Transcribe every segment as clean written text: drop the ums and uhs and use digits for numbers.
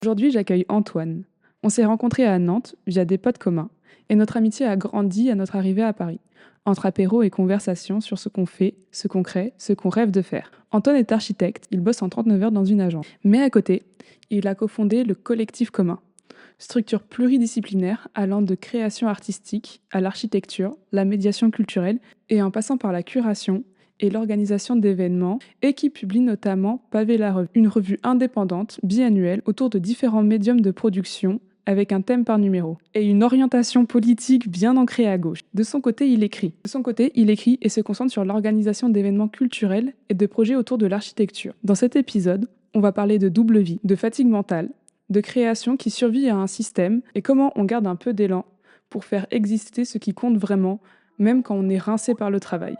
Aujourd'hui, j'accueille Antoine. On s'est rencontrés à Nantes via des potes communs et notre amitié a grandi à notre arrivée à Paris, entre apéros et conversations sur ce qu'on fait, ce qu'on crée, ce qu'on rêve de faire. Antoine est architecte, il bosse en 39 heures dans une agence. Mais à côté, il a cofondé le Collectif Commun, structure pluridisciplinaire allant de création artistique à l'architecture, la médiation culturelle et en passant par la curation et l'organisation d'événements et qui publie notamment Pavé la Revue, une revue indépendante biannuelle autour de différents médiums de production avec un thème par numéro et une orientation politique bien ancrée à gauche. De son côté, il écrit et se concentre sur l'organisation d'événements culturels et de projets autour de l'architecture. Dans cet épisode, on va parler de double vie, de fatigue mentale, de création qui survit à un système et comment on garde un peu d'élan pour faire exister ce qui compte vraiment, même quand on est rincé par le travail.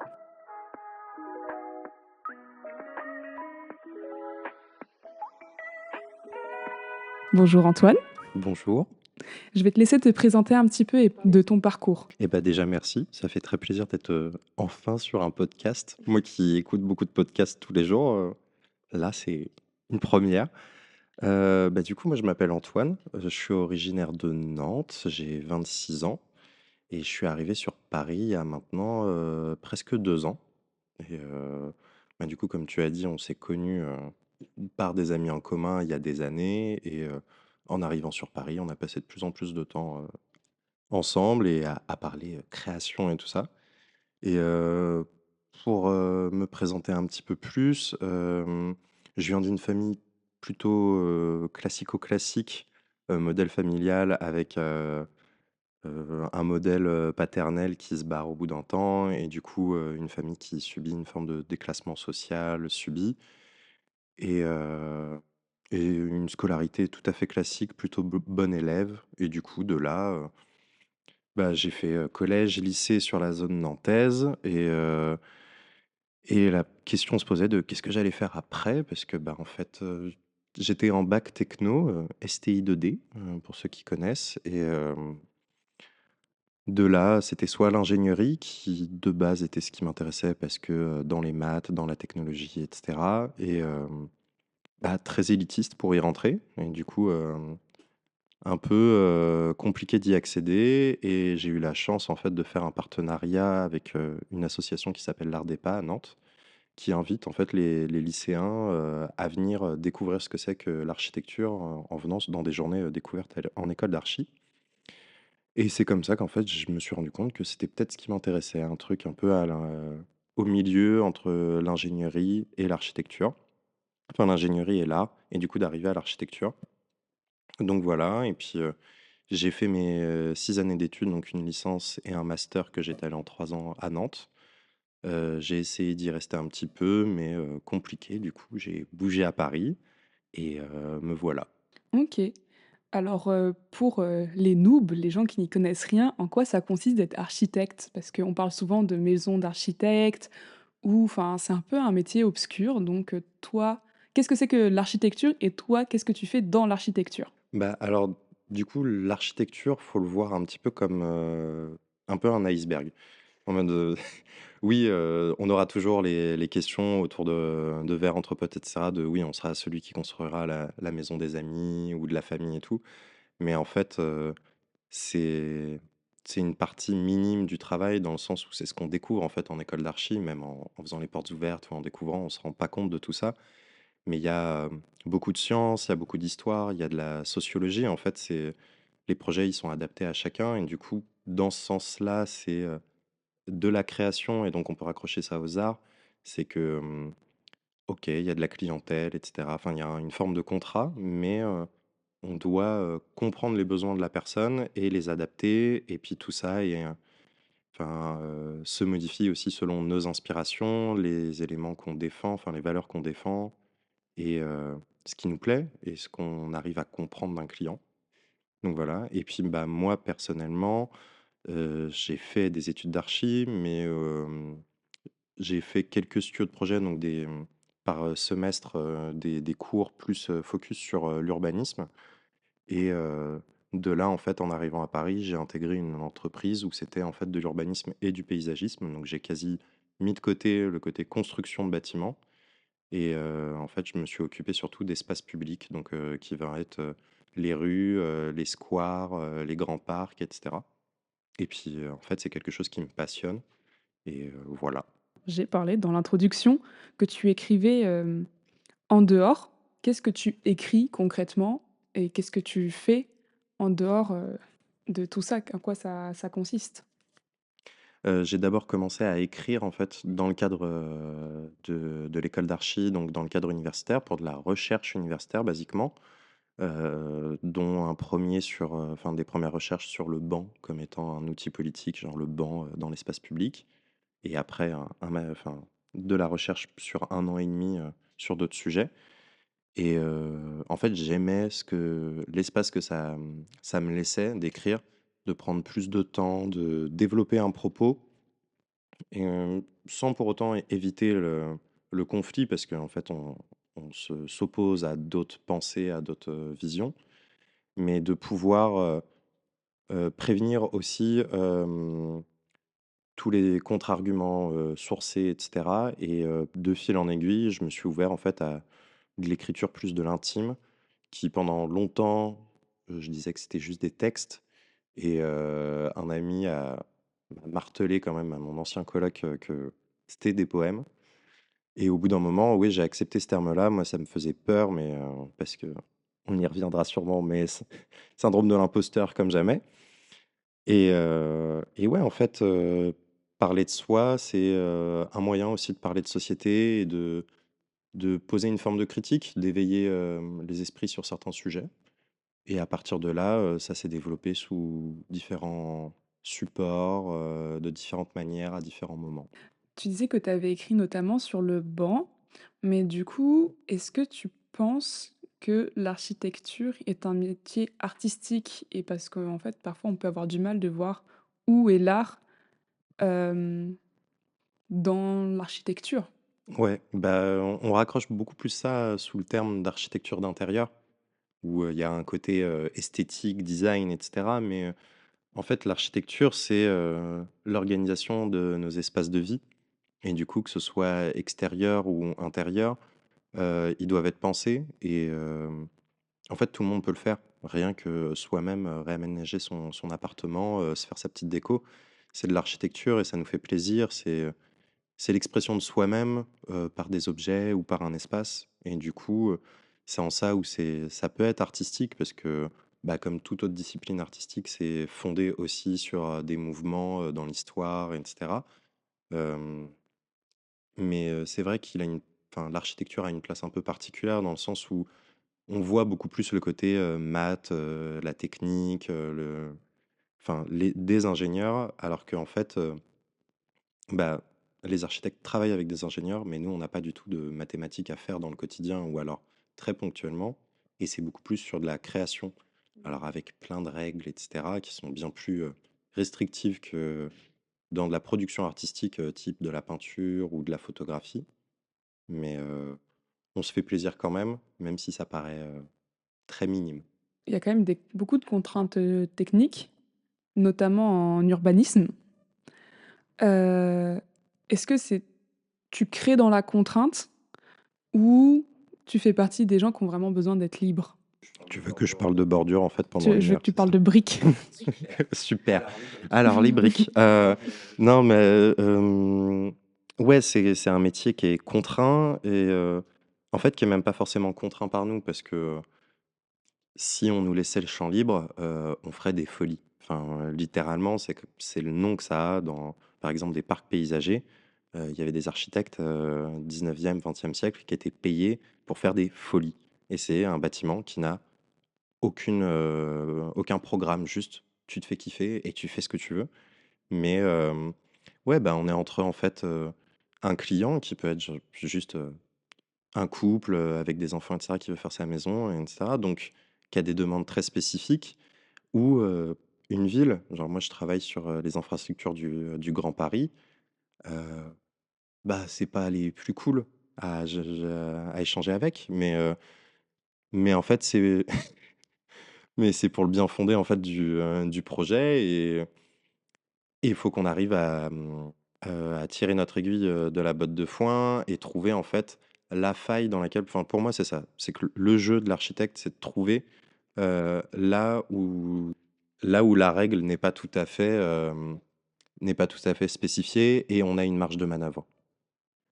Bonjour Antoine, Bonjour. je vais te laisser te présenter un petit peu de ton parcours. Déjà merci, ça fait très plaisir d'être enfin sur un podcast. Moi qui écoute beaucoup de podcasts tous les jours, là c'est une première. Du coup, moi je m'appelle Antoine, je suis originaire de Nantes, j'ai 26 ans et je suis arrivé sur Paris il y a maintenant presque 2 ans. Du coup, comme tu as dit, on s'est connus par des amis en commun il y a des années et en arrivant sur Paris, on a passé de plus en plus de temps ensemble et à parler, création et tout ça. Et pour, me présenter un petit peu plus, je viens d'une famille plutôt, classico-classique, modèle familial avec, un modèle, paternel qui se barre au bout d'un temps et du coup, une famille qui subit une forme de déclassement social subi et une scolarité tout à fait classique, plutôt bon élève et du coup de là, j'ai fait, collège, lycée sur la zone nantaise et la question se posait de qu'est-ce que j'allais faire après? Parce que, en fait, j'étais en bac techno, STI 2D, pour ceux qui connaissent et de là, c'était soit l'ingénierie qui, de base, était ce qui m'intéressait parce que, dans les maths, dans la technologie et cetera très élitiste pour y rentrer et du coup, un peu, compliqué d'y accéder et j'ai eu la chance en fait de faire un partenariat avec, une association qui s'appelle l'Ardepa à Nantes, qui invite en fait les lycéens, à venir, découvrir ce que c'est que l'architecture en venant dans des journées, découvertes en école d'archi et c'est comme ça qu'en fait je me suis rendu compte que c'était peut-être ce qui m'intéressait, un truc un peu au milieu entre, l'ingénierie et l'architecture. Enfin l'ingénierie et l'art et du coup d'arriver à l'architecture. Donc voilà et puis, j'ai fait mes, 6 années d'études, donc une licence et un master que j'étalais en 3 ans à Nantes. J'ai essayé d'y rester un petit peu, mais compliqué. Du coup, j'ai bougé à Paris et me voilà. Ok. Alors, pour les noobs, les gens qui n'y connaissent rien, en quoi ça consiste d'être architecte? Parce qu'on parle souvent de maison d'architecte, ou enfin, c'est un peu un métier obscur. Donc, toi, qu'est-ce que c'est que l'architecture et toi, qu'est-ce que tu fais dans l'architecture? Alors, du coup, l'architecture, faut le voir un petit peu comme, un peu un iceberg. En mode, oui, on aura toujours les questions autour de verres entre potes et cetera, de oui, on sera celui qui construira la maison des amis ou de la famille et tout. Mais en fait, c'est c'est une partie minime du travail dans le sens où c'est ce qu'on découvre en fait en école d'archi, même en faisant les portes ouvertes ou en découvrant, on se rend pas compte de tout ça. Mais il y a, beaucoup de sciences, il y a beaucoup d'histoire, il y a de la sociologie. En fait, les projets, ils sont adaptés à chacun et du coup, dans ce sens-là, c'est, de la création et donc on peut raccrocher ça aux arts. C'est que, OK, il y a de la clientèle et cetera. Enfin, il y a une forme de contrat, mais on doit, comprendre les besoins de la personne et les adapter et puis tout ça se modifie aussi selon nos inspirations, les éléments qu'on défend, enfin les valeurs qu'on défend et ce qui nous plaît et ce qu'on arrive à comprendre d'un client. Donc voilà et puis, moi personnellement, j'ai fait des études d'archi mais j'ai fait quelques studios de projet donc par, semestre, des cours plus, focus sur, l'urbanisme et de là, en fait, en arrivant à Paris, j'ai intégré une entreprise où c'était, en fait, de l'urbanisme et du paysagisme. Donc j'ai quasi mis de côté le côté construction de bâtiments et en fait, je me suis occupé surtout d'espaces publics, donc qui va être, les rues, les squares, les grands parcs et cetera, et puis, en fait, c'est quelque chose qui me passionne et voilà. J'ai parlé dans l'introduction que tu écrivais, en dehors. Qu'est-ce que tu écris concrètement et qu'est-ce que tu fais en dehors, de tout ça? En quoi ça consiste? J'ai d'abord commencé à écrire, en fait, dans le cadre, de l'école d'archi, donc dans le cadre universitaire, pour de la recherche universitaire, basiquement. Dont un premier sur, enfin des premières recherches sur le banc comme étant un outil politique, genre le banc, dans l'espace public, et après enfin de la recherche sur 1 an et demi, sur d'autres sujets, et en fait, j'aimais l'espace que ça me laissait d'écrire, de prendre plus de temps, de développer un propos, et sans pour autant éviter le conflit parce qu'en fait on s'oppose à d'autres pensées, à d'autres, visions, mais de pouvoir, prévenir aussi, tous les contre-arguments, sourcés et cetera, et de fil en aiguille, je me suis ouvert en fait à de l'écriture plus de l'intime qui pendant longtemps, je disais que c'était juste des textes, et un ami m'a martelé quand même à mon ancien coloc, que c'était des poèmes, et au bout d'un moment, oui, j'ai accepté ce terme-là. Moi, ça me faisait peur, mais parce que on y reviendra sûrement, mais syndrome de l'imposteur comme jamais. Et ouais, en fait, parler de soi, c'est, un moyen aussi de parler de société et de poser une forme de critique, d'éveiller, les esprits sur certains sujets, et à partir de là, ça s'est développé sous différents supports, de différentes manières, à différents moments. Tu disais que tu avais écrit notamment sur le banc, mais du coup, est-ce que tu penses que l'architecture est un métier artistique? Et parce qu'en fait, parfois, on peut avoir du mal de voir où est l'art, hem, dans l'architecture. Ouais, bah, on raccroche beaucoup plus ça, sous le terme d'architecture d'intérieur, où, il y a un côté, esthétique, design et cetera, mais, en fait, l'architecture, c'est, l'organisation de nos espaces de vie, et du coup, que ce soit extérieur ou intérieur, ils doivent être pensés, et en fait, tout le monde peut le faire. Rien que soi-même, réaménager son appartement, se faire sa petite déco, c'est de l'architecture et ça nous fait plaisir. C'est l'expression de soi-même, par des objets ou par un espace, et du coup, c'est en ça où ça peut être artistique parce que, bah, comme toute autre discipline artistique, c'est fondé aussi sur, des mouvements, dans l'histoire et cetera. Hem, mais c'est vrai qu'il a une enfin, l'architecture a une place un peu particulière dans le sens où on voit beaucoup plus le côté, maths, la technique, des ingénieurs, alors qu'en fait, bah, les architectes travaillent avec des ingénieurs, mais nous, on n'a pas du tout de mathématiques à faire dans le quotidien, ou alors très ponctuellement, et c'est beaucoup plus sur de la création. Alors avec plein de règles, et cetera, qui sont bien plus, restrictives que dans de la production artistique, type de la peinture ou de la photographie. Mais, on se fait plaisir quand même, même si ça paraît, très minime. Il y a quand même beaucoup de contraintes, techniques, notamment en urbanisme. Heu, est-ce que tu crées dans la contrainte ou tu fais partie des gens qui ont vraiment besoin d'être libres? Tu veux que je parle de bordure, en fait, pendant Je une veux que heure, tu c'est parles ça? de briques. Super. Alors les briques, non mais, ouais, c'est un métier qui est contraint, et en fait, qui est même pas forcément contraint par nous parce que, si on nous laissait le champ libre, on ferait des folies. Enfin, littéralement, c'est le nom que ça a dans, par exemple, des parcs paysagers. Il y avait des architectes, 19e, 20e siècle, qui étaient payés pour faire des folies, et c'est un bâtiment qui n'a aucun programme, juste tu te fais kiffer et tu fais ce que tu veux. Mais ouais, bah, on est entre, en fait, un client qui peut être juste, un couple, avec des enfants et cetera, qui veut faire sa maison et cetera, donc qui a des demandes très spécifiques, ou une ville. Genre moi je travaille sur, les infrastructures du Grand Paris, heu, bah, c'est pas les plus cool à échanger avec, mais en fait c'est pour le bien fondé, en fait, du projet, et il faut qu'on arrive à tirer notre aiguille, de la botte de foin et trouver, en fait, la faille dans laquelle enfin, pour moi, c'est ça. C'est que le jeu de l'architecte, c'est de trouver, heu, là où là où la règle n'est pas tout à fait spécifiée et on a une marge de manœuvre.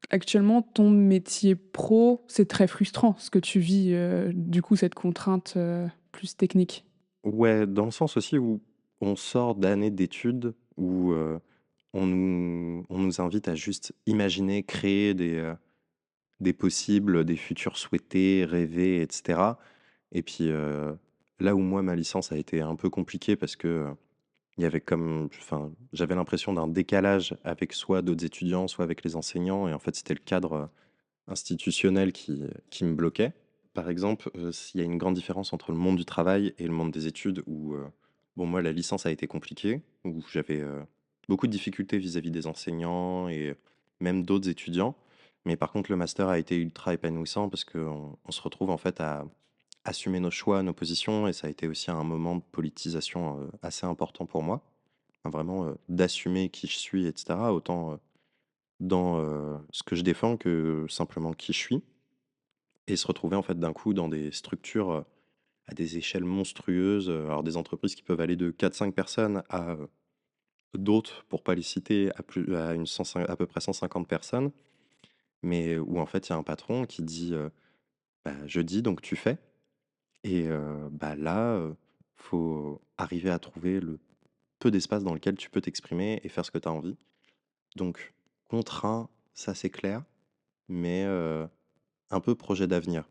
Actuellement, ton métier pro, c'est très frustrant ce que tu vis, du coup, cette contrainte, plus technique. Ouais, dans le sens aussi où on sort d'années d'études où, on nous invite à juste imaginer, créer des possibles, des futurs souhaités, rêvés et cetera et puis, là où moi ma licence a été un peu compliquée parce que, il y avait comme enfin, j'avais l'impression d'un décalage avec soit d'autres étudiants, soit avec les enseignants et en fait, c'était le cadre, institutionnel qui me bloquait. Par exemple, s'il y a une grande différence entre le monde du travail et le monde des études où, bon moi la licence a été compliquée, où j'avais, beaucoup de difficultés vis-à-vis des enseignants et même d'autres étudiants. Mais par contre le master a été ultra épanouissant parce qu'on se retrouve en fait à assumer nos choix, nos positions et ça a été aussi un moment de politisation, assez important pour moi. Enfin vraiment, d'assumer qui je suis et cetera, autant, dans, ce que je défends que simplement qui je suis et se retrouver en fait d'un coup dans des structures, à des échelles monstrueuses, alors des entreprises qui peuvent aller de 4-5 personnes à, d'autres, pour pas les citer, à une 105 à peu près 150 personnes, mais où en fait il y a un patron qui dit, «Bah, je dis donc tu fais» et bah, là, faut arriver à trouver le peu d'espace dans lequel tu peux t'exprimer et faire ce que tu as envie. Donc contraint, ça c'est clair, mais un peu projet d'avenir.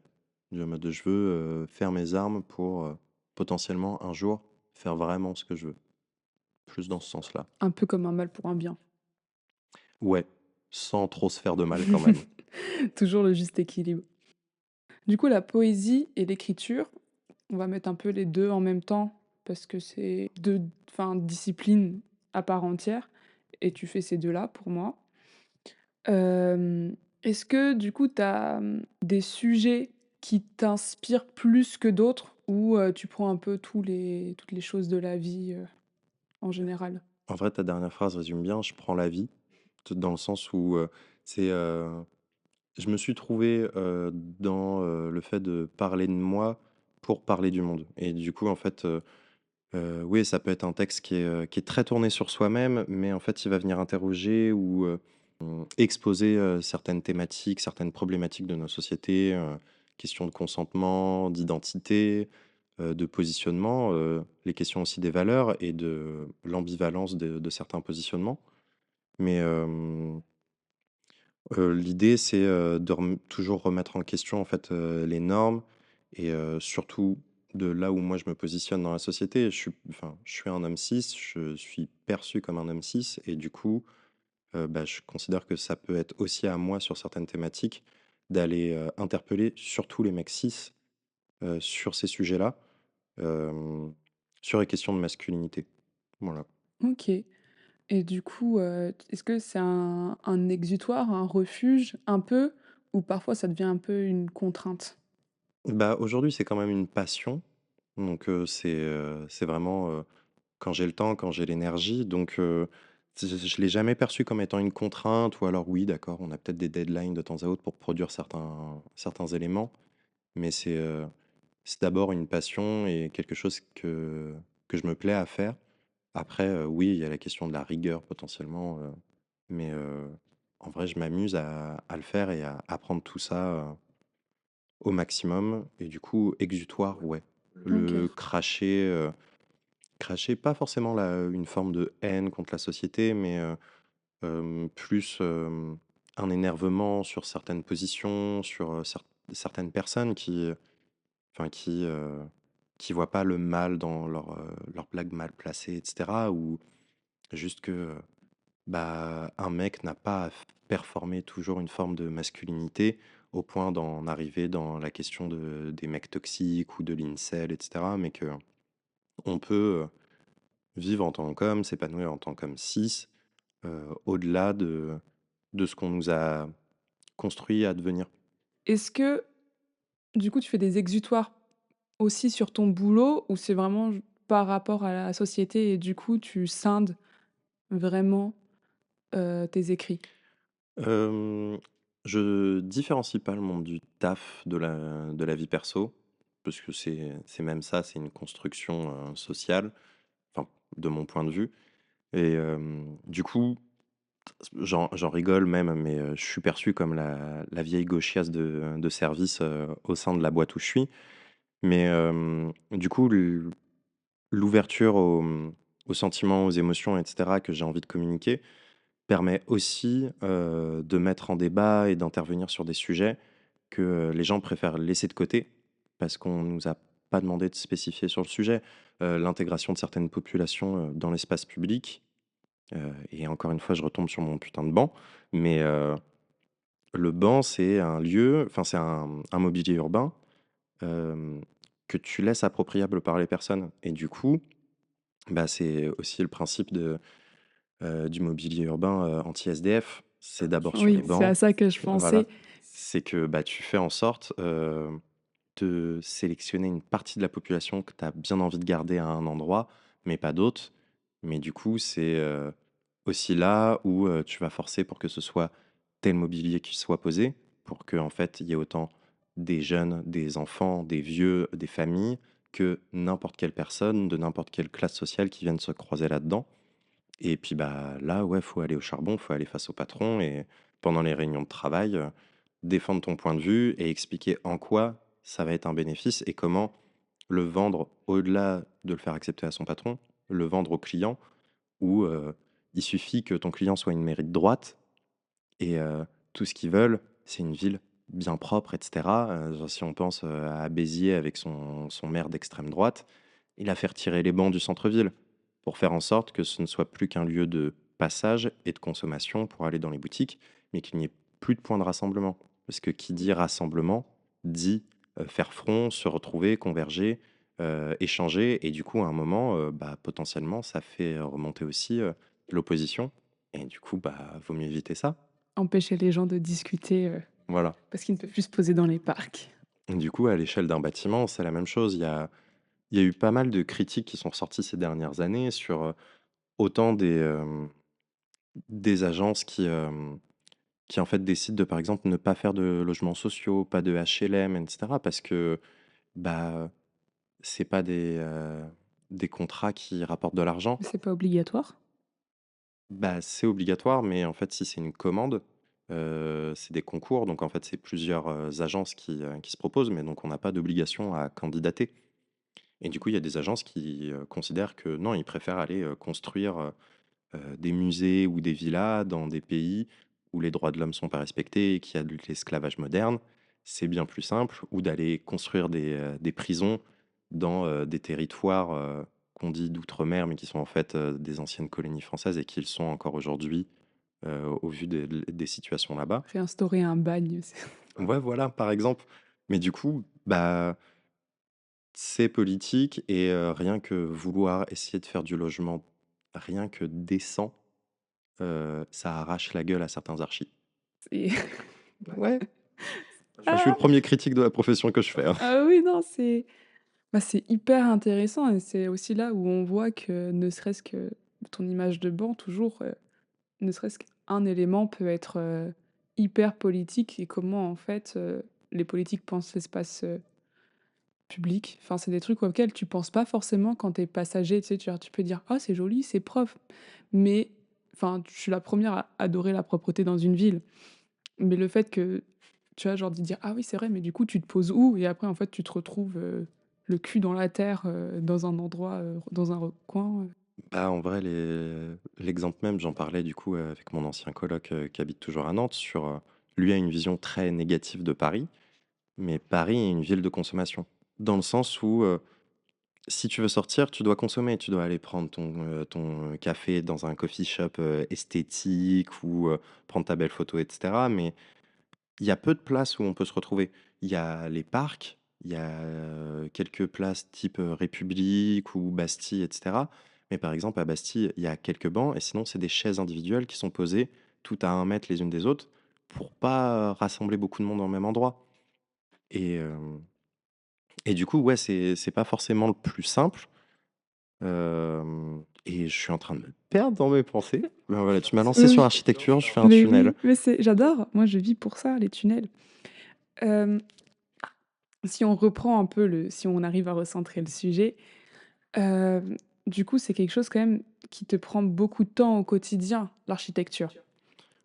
Du mode, je veux, faire mes armes pour, potentiellement un jour faire vraiment ce que je veux. Plus dans ce sens-là. Un peu comme un mal pour un bien. Ouais, sans trop se faire de mal quand même. Toujours le juste équilibre. Du coup, la poésie et l'écriture, on va mettre un peu les 2 en même temps parce que c'est 2 enfin, disciplines à part entière et tu fais ces 2 là pour moi. Est-ce que du coup tu as, des sujets qui t'inspirent plus que d'autres ou tu prends un peu toutes les choses de la vie, en général? En vrai, ta dernière phrase résume bien, je prends la vie, dans le sens où, c'est, je me suis trouvé, dans, le fait de parler de moi pour parler du monde et du coup, en fait, oui, ça peut être un texte qui est très tourné sur soi-même, mais en fait, il va venir interroger ou, exposer, certaines thématiques, certaines problématiques de nos sociétés, questions de consentement, d'identité, de positionnement, les questions aussi des valeurs et de l'ambivalence de certains positionnements. Mais, l'idée, c'est, de toujours remettre en question, en fait, les normes et surtout de là où moi je me positionne dans la société. Je suis un homme cis, je suis perçu comme un homme cis et du coup, bah, je considère que ça peut être aussi à moi sur certaines thématiques d'aller, interpeller surtout les mecs cis, sur ces sujets-là, hem, sur les questions de masculinité. Voilà. OK et du coup, est-ce que c'est un exutoire, un refuge, un peu? Ou parfois ça devient un peu une contrainte? Bah, aujourd'hui, c'est quand même une passion, donc c'est vraiment, quand j'ai le temps, quand j'ai l'énergie, donc je l'ai jamais perçu comme étant une contrainte ou alors oui, d'accord, on a peut-être des deadlines de temps à autre pour produire certains éléments, mais c'est d'abord une passion et quelque chose que je me plais à faire. Après, oui, il y a la question de la rigueur potentiellement, mais en vrai, je m'amuse à le faire et à apprendre tout ça, au maximum et du coup, exutoire, ouais. OK. Le cracher pas forcément une forme de haine contre la société, mais plus, un énervement sur certaines positions, sur, certaines personnes enfin qui voient pas le mal dans leurs blagues mal placées et cetera ou juste que, bah, un mec n'a pas à performer toujours une forme de masculinité au point d'en arriver dans la question des mecs toxiques ou de l'incel et cetera, mais que on peut, vivre en tant qu'homme, s'épanouir en tant qu'homme cis, au-delà de ce qu'on nous a construit à devenir. Est-ce que, du coup, tu fais des exutoires aussi sur ton boulot ou c'est vraiment par rapport à la société et du coup tu scindes vraiment, tes écrits? Hem, Je différencie pas le monde du taf de la vie perso, parce que c'est même ça, c'est une construction, sociale, enfin, de mon point de vue et du coup, j'en rigole même, mais je suis perçu comme la vieille gauchiasse de service, au sein de la boîte où je suis. Mais du coup, l'ouverture aux sentiments, aux émotions et cetera que j'ai envie de communiquer permet aussi, de mettre en débat et d'intervenir sur des sujets que, les gens préfèrent laisser de côté parce qu'on nous a pas demandé de spécifier sur le sujet. L'intégration de certaines populations, dans l'espace public, et encore une fois, je retombe sur mon putain de banc, mais le banc, c'est un lieu, enfin, c'est un mobilier urbain, hem, que tu laisses appropriable par les personnes et du coup, bah, c'est aussi le principe du mobilier urbain, anti-SDF. C'est d'abord sur les Oui, c'est à bancs, ça que je voilà. pensais. C'est que, bah, tu fais en sorte, de sélectionner une partie de la population que tu as bien envie de garder à un endroit, mais pas d'autres. Mais du coup, c'est, aussi là où, tu vas forcer pour que ce soit tel mobilier qui soit posé, pour que en fait, il y ait autant des jeunes, des enfants, des vieux, des familles, que n'importe quelle personne de n'importe quelle classe sociale qui vienne se croiser là-dedans. Et puis, bah, là, ouais, faut aller au charbon, faut aller face au patron et pendant les réunions de travail, défendre ton point de vue et expliquer en quoi ça va être un bénéfice et comment le vendre au-delà de le faire accepter à son patron, le vendre au client où, il suffit que ton client soit une mairie de droite et tout ce qu'ils veulent, c'est une ville bien propre et cetera. Genre si on pense, à Béziers avec son maire d'extrême droite, il a fait retirer les bancs du centre-ville pour faire en sorte que ce ne soit plus qu'un lieu de passage et de consommation pour aller dans les boutiques, mais qu'il n'y ait plus de point de rassemblement. Parce que qui dit rassemblement dit, faire front, se retrouver, converger, échanger et du coup à un moment, bah, potentiellement ça fait remonter aussi, l'opposition et du coup, bah, vaut mieux éviter ça. Empêcher les gens de discuter, Voilà. parce qu'ils ne peuvent plus se poser dans les parcs. Du coup, à l'échelle d'un bâtiment, c'est la même chose. Il y a eu pas mal de critiques qui sont ressorties ces dernières années sur, autant des agences qui en fait décident de, par exemple, ne pas faire de logements sociaux, pas de HLM et cetera parce que, bah, c'est pas des contrats qui rapportent de l'argent. C'est pas obligatoire? Bah, c'est obligatoire, mais en fait, si c'est une commande, c'est des concours, donc en fait, c'est plusieurs, agences qui se proposent, mais donc on n'a pas d'obligation à candidater et du coup, il y a des agences qui, considèrent que non, ils préfèrent aller, construire, des musées ou des villas dans des pays où les droits de l'homme sont pas respectés et qu'il y a de l'esclavage moderne. C'est bien plus simple ou d'aller construire des prisons dans, des territoires, qu'on dit d'outre-mer, mais qui sont en fait, des anciennes colonies françaises et qui le sont encore aujourd'hui, au vu des situations là-bas. Réinstaurer un bagne, c'est Ouais, voilà, par exemple. Mais du coup, bah, c'est politique et rien que vouloir essayer de faire du logement rien que décent, ça arrache la gueule à certains archis. c'est Ouais, je suis le ah! premier critique de la profession que je fais, hein. Ah oui, non, c'est hyper intéressant et c'est aussi là où on voit que ne serait-ce que ton image de banc toujours, ne serait-ce qu'un élément peut être, hyper politique et comment en fait, les politiques pensent l'espace, public. Enfin, c'est des trucs auxquels tu penses pas forcément quand tu es passager, tu sais? Tu peux dire: «Oh c'est joli, c'est propre», mais enfin, je suis la première à adorer la propreté dans une ville, mais le fait que, tu vois, genre de dire: «Ah oui, c'est vrai, mais du coup, tu te poses où?» et après, en fait, tu te retrouves, le cul dans la terre, dans un endroit, dans un recoin, Bah, en vrai, l'exemple même, j'en parlais du coup, avec mon ancien coloc, qui habite toujours à Nantes sur, lui a une vision très négative de Paris, mais Paris est une ville de consommation. Dans le sens où, si tu veux sortir, tu dois consommer, tu dois aller prendre ton café dans un coffee shop, esthétique ou, prendre ta belle photo et cetera, mais il y a peu de places où on peut se retrouver. Il y a les parcs, il y a, quelques places type, République ou Bastille et cetera. Mais par exemple, à Bastille, il y a quelques bancs et sinon, c'est des chaises individuelles qui sont posées toutes à 1 mètre les unes des autres pour pas rassembler beaucoup de monde au même endroit. Et et du coup, ouais, c'est pas forcément le plus simple, et je suis en train de me perdre dans mes pensées. Ben voilà, tu m'as lancé sur Oui, l'architecture, je fais un mais tunnel. oui, mais j'adore. Moi, je vis pour ça, les tunnels. Hem, Si on reprend un peu si on arrive à recentrer le sujet, hem, du coup, c'est quelque chose quand même qui te prend beaucoup de temps au quotidien, l'architecture?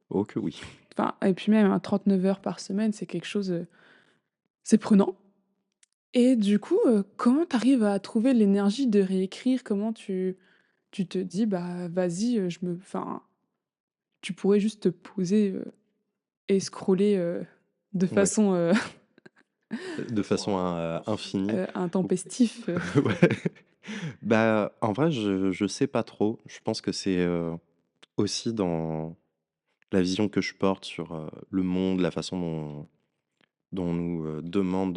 Oh que oui. Enfin et puis même, hein, 39 heures par semaine, c'est quelque chose, c'est prenant et du coup, comment tu arrives à trouver l'énergie de réécrire? Comment tu te dis: «Bah, vas-y, tu pourrais juste te poser, et scroller, de Ouais, façon, de façon infinie. Ou intempestif, ouais. Bah, en vrai, je sais pas trop. Je pense que c'est, aussi dans la vision que je porte sur, le monde, la façon dont on nous, demande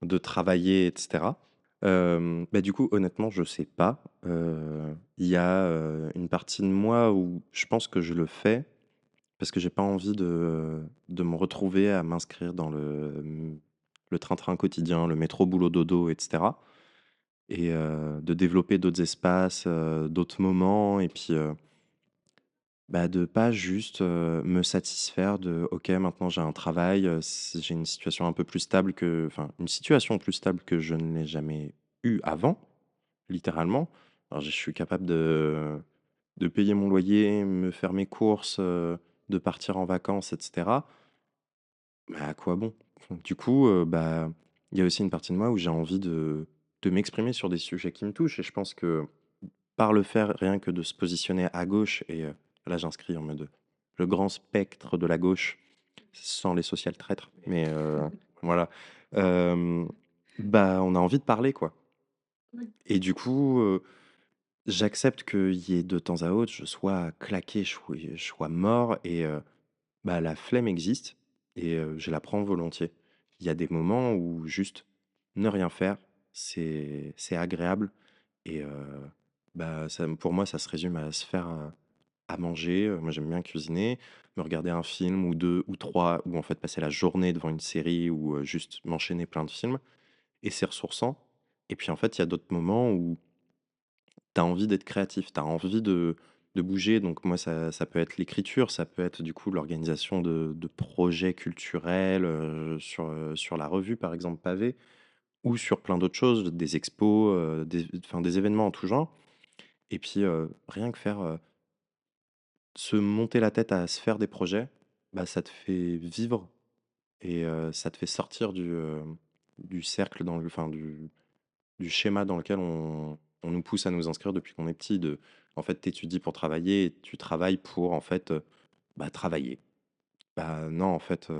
de travailler et cetera. Bah, du coup, honnêtement, je sais pas. Il y a, une partie de moi où je pense que je le fais parce que j'ai pas envie de me retrouver à m'inscrire dans le train-train quotidien, le métro boulot dodo et cetera et de développer d'autres espaces, d'autres moments et puis, bah, de pas juste, me satisfaire de: «OK, maintenant j'ai un travail, j'ai une situation un peu plus stable que enfin, une situation plus stable que je ne l'ai jamais eue avant», littéralement. Alors je suis capable de payer mon loyer, me faire mes courses, de partir en vacances et cetera. Mais à quoi bon? Du coup, bah, il y a aussi une partie de moi où j'ai envie de m'exprimer sur des sujets qui me touchent et je pense que par le faire, rien que de se positionner à gauche et là j'inscris en mode, le grand spectre de la gauche, sans les social traîtres, mais voilà. Hem, Bah, on a envie de parler, quoi et du coup, j'accepte qu'il y ait de temps à autre, je sois claqué, je sois mort et bah, la flemme existe et je la prends volontiers. Il y a des moments où juste ne rien faire, c'est agréable et bah, ça pour moi, ça se résume à se faire, à manger, moi j'aime bien cuisiner, me regarder un film ou 2 ou 3 ou en fait passer la journée devant une série ou juste m'enchaîner plein de films et c'est ressourçant et puis en fait, il y a d'autres moments où tu as envie d'être créatif, tu as envie de bouger donc moi ça peut être l'écriture, ça peut être du coup l'organisation de projets culturels, sur la revue par exemple Pavé ou sur plein d'autres choses, des expos, des événements en tout genre et puis, rien que faire, se monter la tête à se faire des projets, bah, ça te fait vivre et ça te fait sortir du cercle dans le enfin du schéma dans lequel on nous pousse à nous inscrire depuis qu'on est petit en fait, tu étudies pour travailler et tu travailles pour, en fait, bah, travailler. Bah, non, en fait,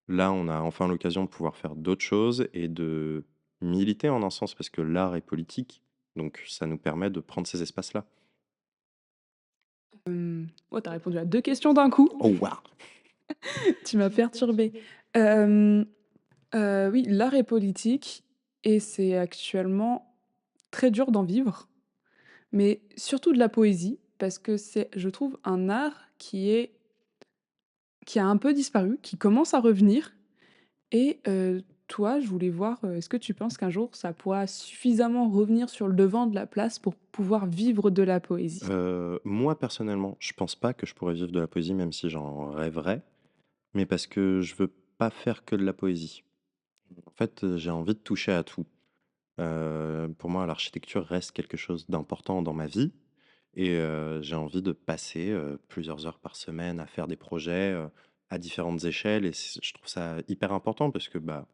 là, on a enfin l'occasion de pouvoir faire d'autres choses et de militer en un sens parce que l'art est politique, donc ça nous permet de prendre ces espaces-là. Oh, tu répondu à 2 questions d'un coup. Oh waouh! Tu m'as perturbée. Hem, oui, l'art est politique et c'est actuellement très dur d'en vivre, mais surtout de la poésie parce que c'est, je trouve, un art qui a un peu disparu, qui commence à revenir et toi, je voulais voir, est-ce que tu penses qu'un jour ça pourra suffisamment revenir sur le devant de la place pour pouvoir vivre de la poésie? Moi, personnellement, je pense pas que je pourrais vivre de la poésie même si j'en rêverais, mais parce que je veux pas faire que de la poésie. En fait, j'ai envie de toucher à tout. Pour moi, l'architecture reste quelque chose d'important dans ma vie et j'ai envie de passer, plusieurs heures par semaine à faire des projets, à différentes échelles et je trouve ça hyper important parce que, bah,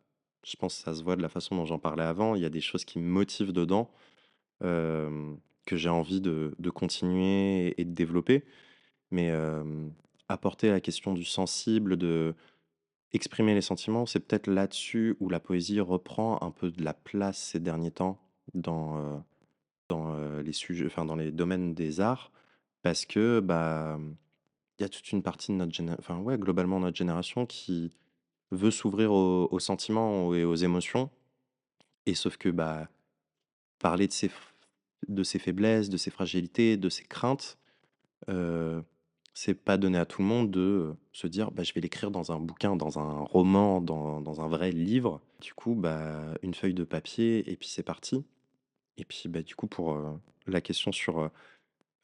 je pense que ça se voit de la façon dont j'en parlais avant. Il y a des choses qui me motivent dedans, que j'ai envie de continuer et de développer. Mais apporter la question du sensible, de exprimer les sentiments, c'est peut-être là-dessus où la poésie reprend un peu de la place ces derniers temps dans, les sujets enfin, dans les domaines des arts. Parce que, bah, il y a toute une partie de notre enfin, ouais, globalement notre génération qui veut s'ouvrir aux sentiments et aux émotions et sauf que, bah, parler de ses faiblesses, de ses fragilités, de ses craintes, Heu, c'est pas donné à tout le monde de, se dire: «Bah, je vais l'écrire dans un bouquin, dans un roman, dans un vrai livre». Du coup, bah, une feuille de papier et puis c'est parti Et puis, bah, du coup, pour, la question sur,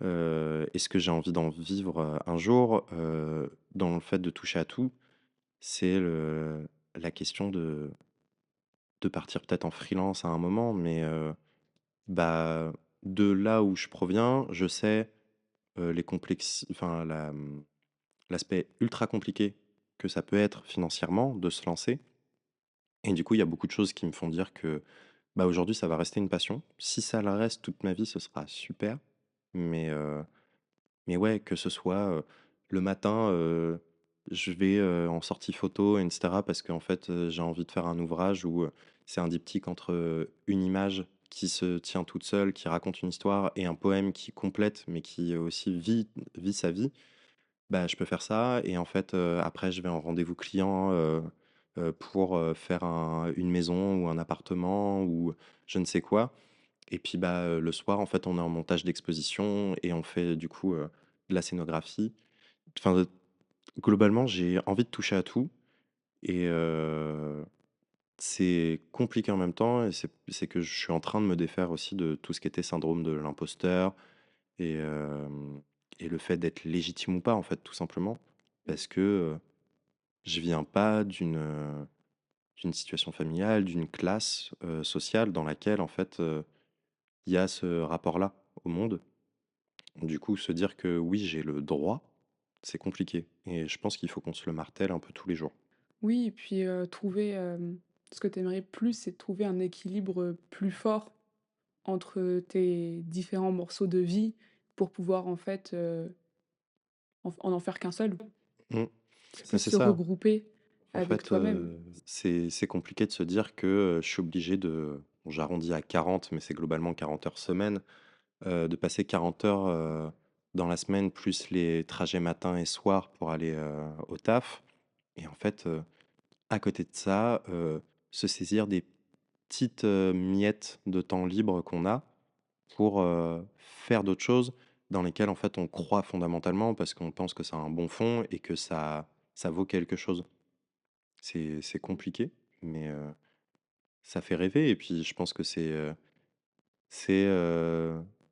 est-ce que j'ai envie d'en vivre, un jour? Dans le fait de toucher à tout, c'est la question de partir peut-être en freelance à un moment, mais, bah, de là où je proviens, je sais, les enfin l'aspect ultra compliqué que ça peut être financièrement de se lancer. Et du coup, il y a beaucoup de choses qui me font dire que, bah, aujourd'hui, ça va rester une passion. Si ça le reste toute ma vie, ce sera super. Mais, mais ouais, que ce soit, le matin, je vais, en sortie photo et cetera parce qu'en fait, j'ai envie de faire un ouvrage où, c'est un diptyque entre, une image qui se tient toute seule, qui raconte une histoire et un poème qui complète, mais qui aussi vit sa vie. Bah, je peux faire ça et en fait, après je vais en rendez-vous client, pour, faire une maison ou un appartement ou je ne sais quoi et puis, bah, le soir, en fait, on est en montage d'exposition et on fait du coup, de la scénographie. Enfin, globalement, j'ai envie de toucher à tout et c'est compliqué en même temps et c'est que je suis en train de me défaire aussi de tout ce qui était syndrome de l'imposteur et le fait d'être légitime ou pas, en fait, tout simplement. Parce que, je viens pas d'une situation familiale, d'une classe, sociale dans laquelle, en fait, il y a ce rapport-là au monde. Du coup, se dire que oui, j'ai le droit, c'est compliqué et je pense qu'il faut qu'on se le martèle un peu tous les jours. Oui et puis, trouver, ce que tu aimerais plus, c'est de trouver un équilibre, plus fort entre tes différents morceaux de vie pour pouvoir en fait, en faire qu'un seul. Mmh. C'est Bah, plus c'est se ça. regrouper En avec fait, toi-même. c'est compliqué de se dire que, je suis obligé de bon, j'arrondis à 40, mais c'est globalement 40 heures semaine, de passer 40 heures, dans la semaine, plus les trajets matin et soir pour aller, au taf et en fait, à côté de ça, se saisir des petites, miettes de temps libre qu'on a pour, faire d'autres choses dans lesquelles, en fait, on croit fondamentalement parce qu'on pense que ça a un bon fond et que ça vaut quelque chose. C'est compliqué, mais, ça fait rêver et puis je pense que c'est,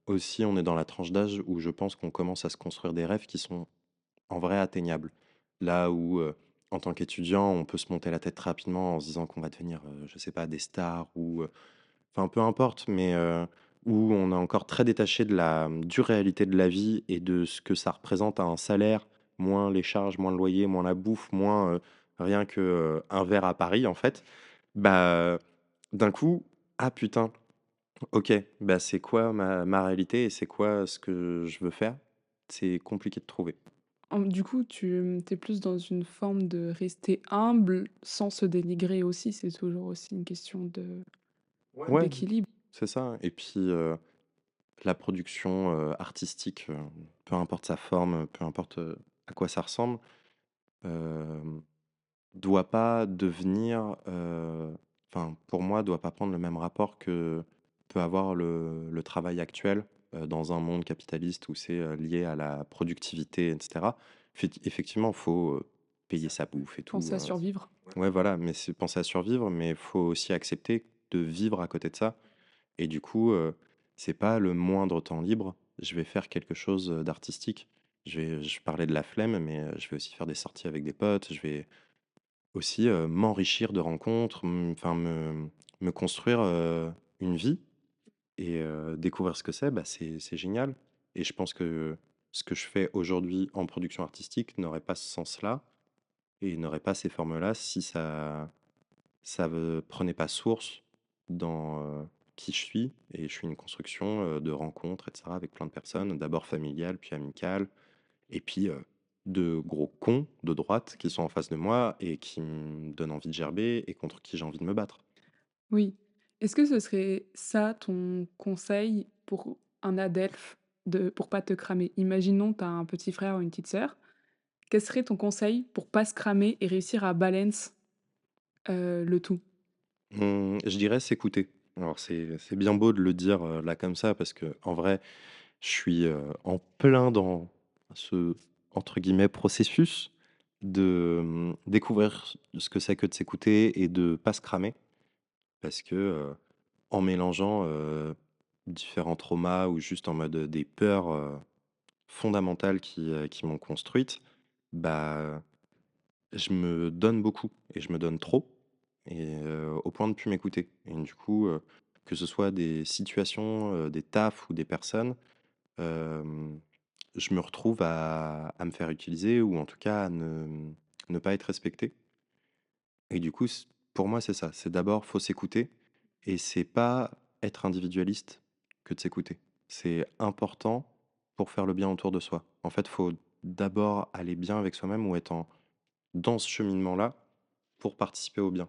aussi on est dans la tranche d'âge où je pense qu'on commence à se construire des rêves qui sont en vrai atteignables. Là où, en tant qu'étudiant, on peut se monter la tête rapidement en se disant qu'on va devenir, je sais pas, des stars ou, enfin peu importe, mais, où on est encore très détaché de la dure réalité de la vie et de ce que ça représente à un salaire, moins les charges, moins le loyer, moins la bouffe, moins, rien que, un verre à Paris en fait. Bah, d'un coup: «Ah putain, OK, bah, c'est quoi ma réalité et c'est quoi ce que je veux faire?» C'est compliqué de trouver. Du coup, tu es plus dans une forme de rester humble sans se dénigrer aussi, c'est toujours aussi une question de Ouais, d'équilibre. c'est ça et puis, la production, artistique, peu importe sa forme, peu importe, à quoi ça ressemble, hem doit pas devenir, enfin, pour moi, doit pas prendre le même rapport que peut avoir le travail actuel, dans un monde capitaliste où c'est, lié à la productivité et cetera. Effectivement, faut, payer sa bouffe et tout, Penser à survivre. ouais, voilà, mais c'est penser à survivre, mais faut aussi accepter de vivre à côté de ça et du coup, c'est pas le moindre temps libre, je vais faire quelque chose, d'artistique. Je parlais de la flemme, mais, je vais aussi faire des sorties avec des potes, je vais aussi, m'enrichir de rencontres, enfin me construire, une vie et découvrir ce que c'est, bah, c'est génial et je pense que ce que je fais aujourd'hui en production artistique n'aurait pas ce sens-là et n'aurait pas ces formes-là si ça prenait pas source dans, qui je suis et je suis une construction, de rencontres et cetera avec plein de personnes, d'abord familiales puis amicales et puis, de gros cons de droite qui sont en face de moi et qui me donnent envie de gerber et contre qui j'ai envie de me battre. Oui. Est-ce que ce serait ça ton conseil pour un adelphes de pour pas te cramer? Imaginons, tu as un petit frère ou une petite sœur, quel serait ton conseil pour pas se cramer et réussir à balance, le tout? Je dirais s'écouter. Alors c'est bien beau de le dire, là comme ça parce que en vrai, je suis, en plein dans ce, entre guillemets, «processus» de, découvrir ce que c'est que de s'écouter et de pas se cramer parce que, en mélangeant, différents traumas ou juste en mode, des peurs, fondamentales qui m'ont construite, bah, je me donne beaucoup et je me donne trop et au point de plus m'écouter et du coup, que ce soit des situations, des tafs ou des personnes, hem, je me retrouve à me faire utiliser ou en tout cas à ne pas être respecté et du coup, pour moi, c'est ça. C'est d'abord, faut s'écouter et c'est pas être individualiste que de s'écouter. C'est important pour faire le bien autour de soi. En fait, faut d'abord aller bien avec soi-même ou être dans ce cheminement-là pour participer au bien.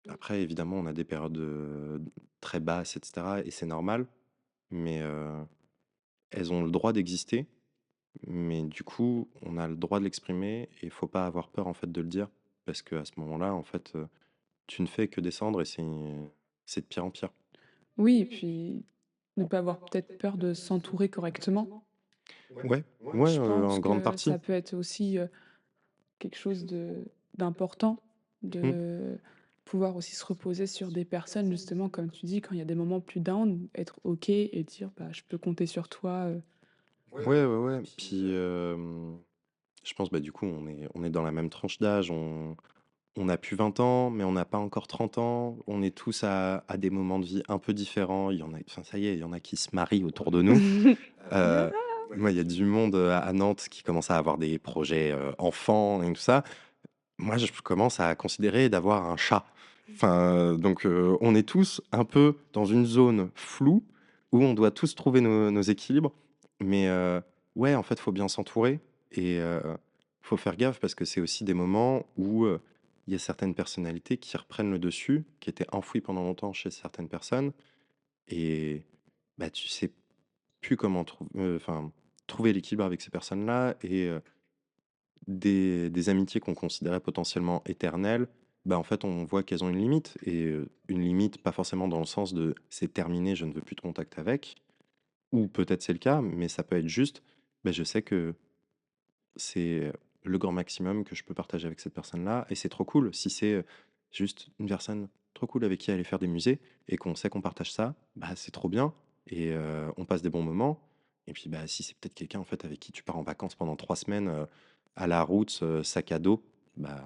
Après, évidemment, on a des périodes très basses, etc. Et c'est normal, mais elles ont le droit d'exister. Mais du coup, on a le droit de l'exprimer et il faut pas avoir peur en fait de le dire parce qu'à ce moment-là, en fait, tu ne fais que descendre et c'est de pire en pire. Oui, et puis ne pas avoir peut-être peur de s'entourer correctement. Ouais, ouais, Je en pense grande que partie. ça peut être aussi, quelque chose d'important Mmh. de pouvoir aussi se reposer sur des personnes justement comme tu dis, quand il y a des moments plus down, être OK et dire: «Bah, je peux compter sur toi», Ouais, ouais, ouais. Puis je pense, bah, du coup, on est dans la même tranche d'âge. On a plus 20 ans, mais on n'a pas encore 30 ans. On est tous à des moments de vie un peu différents. Il y en a, enfin, ça y est, il y en a qui se marient autour de nous. Yeah. Euh, Moi, il y a du monde à Nantes qui commence à avoir des projets enfants et tout ça. Moi, je commence à considérer d'avoir un chat. Enfin, donc, on est tous un peu dans une zone floue où on doit tous trouver nos équilibres. Mais ouais, en fait, faut bien s'entourer et faut faire gaffe parce que c'est aussi des moments où il y a certaines personnalités qui reprennent le dessus, qui étaient enfouies pendant longtemps chez certaines personnes et bah, tu sais plus comment enfin, trouver l'équilibre avec ces personnes-là et des amitiés qu'on considérait potentiellement éternelles, bah, en fait, on voit qu'elles ont une limite et une limite, pas forcément dans le sens de: «C'est terminé, je ne veux plus de contact avec», ou peut-être c'est le cas, mais ça peut être juste, bah, je sais que c'est le grand maximum que je peux partager avec cette personne-là et c'est trop cool. Si c'est, juste une personne trop cool avec qui aller faire des musées et qu'on sait qu'on partage ça, bah, c'est trop bien et on passe des bons moments et puis, bah, si c'est peut-être quelqu'un, en fait, avec qui tu pars en vacances pendant 3 semaines, à la route, sac à dos, bah,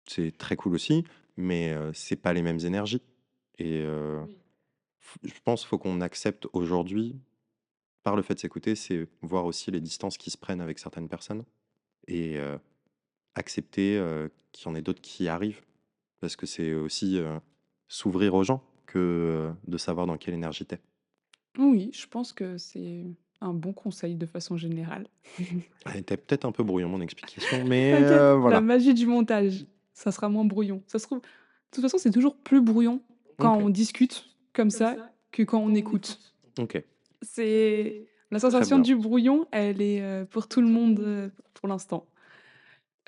c'est très cool aussi, mais c'est pas les mêmes énergies et f je pense, faut qu'on accepte aujourd'hui, par le fait de s'écouter, c'est voir aussi les distances qui se prennent avec certaines personnes et accepter, qu'il y en ait d'autres qui arrivent. Parce que c'est aussi, s'ouvrir aux gens que, de savoir dans quelle énergie tu es. Oui, je pense que c'est un bon conseil de façon générale. Elle était peut-être un peu brouillon mon explication, mais T'inquiète, la voilà. magie du montage, ça sera moins brouillon. Ça se trouve de toute façon, c'est toujours plus brouillon quand OK, on discute comme ça que quand on écoute. OK, C'est la très sensation bien. du brouillon, elle est, pour tout le monde, pour l'instant.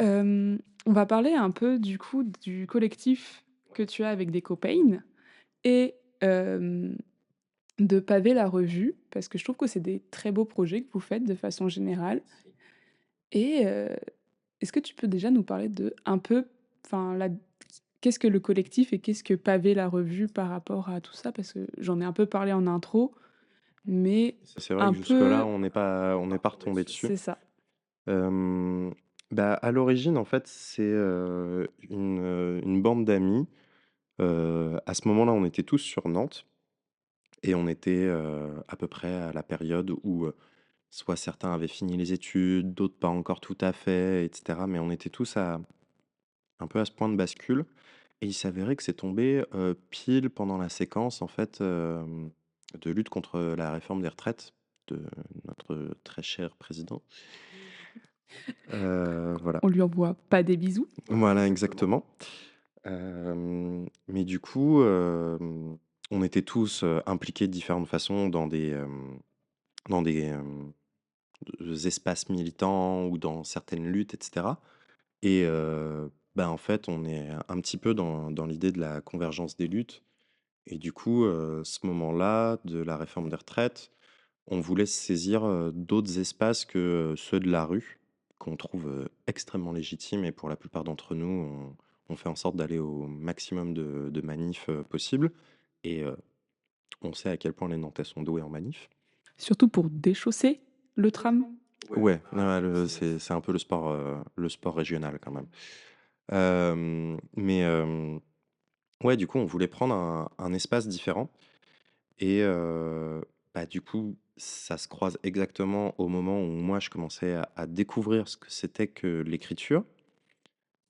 On va parler un peu du coup du collectif que tu as avec des copains et de Pavé la revue, parce que je trouve que c'est des très beaux projets que vous faites de façon générale et est-ce que tu peux déjà nous parler de un peu, enfin la qu'est-ce que le collectif et qu'est-ce que Pavé la revue par rapport à tout ça? Parce que j'en ai un peu parlé en intro, mais C'est vrai un que jusque-là, peu on n'est pas retombé dessus. c'est ça. Hem, Bah, à l'origine, en fait, c'est, une bande d'amis. À ce moment-là, on était tous sur Nantes et on était, à peu près à la période où, soit certains avaient fini les études, d'autres pas encore tout à fait et cetera, mais on était tous à un peu à ce point de bascule et il s'avérait que c'est tombé, pile pendant la séquence, en fait, de lutte contre la réforme des retraites de notre très cher président. Voilà. On lui envoie pas des bisous. Voilà, exactement. Mais du coup, on était tous, impliqués de différentes façons dans des espaces militants ou dans certaines luttes et cetera et bah, en fait, on est un petit peu dans l'idée de la convergence des luttes et du coup, ce moment-là de la réforme des retraites, on voulait se saisir, d'autres espaces que, ceux de la rue, qu'on trouve, extrêmement légitimes et pour la plupart d'entre nous, on fait en sorte d'aller au maximum de manifs, possibles et on sait à quel point les Nantais sont doués en manif. Surtout pour déchausser le tram. Ouais, ouais, c'est un peu le sport régional quand même. Mais ouais, du coup, on voulait prendre un espace différent et bah, du coup, ça se croise exactement au moment où moi, je commençais à découvrir ce que c'était que l'écriture.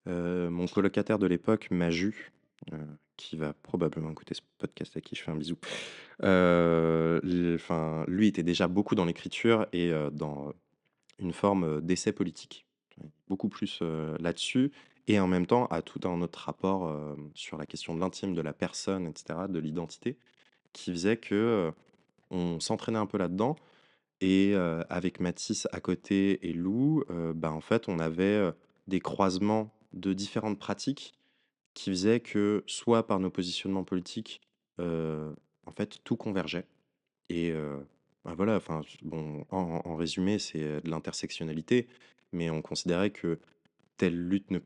Mon colocataire de l'époque, Maju, heu, qui va probablement écouter ce podcast, à qui je fais un bisou. Enfin, lui était déjà beaucoup dans l'écriture et dans une forme, d'essai politique. Beaucoup plus, là-dessus et en même temps à tout un autre rapport, sur la question de l'intime, de la personne et cetera, de l'identité, qui faisait que, on s'entraînait un peu là-dedans et avec Mathis à côté et Lou, bah, en fait, on avait, des croisements de différentes pratiques qui faisaient que, soit par nos positionnements politiques, en fait, tout convergeait et bah, voilà, enfin, bon, en résumé, c'est, de l'intersectionnalité, mais on considérait que telle lutte ne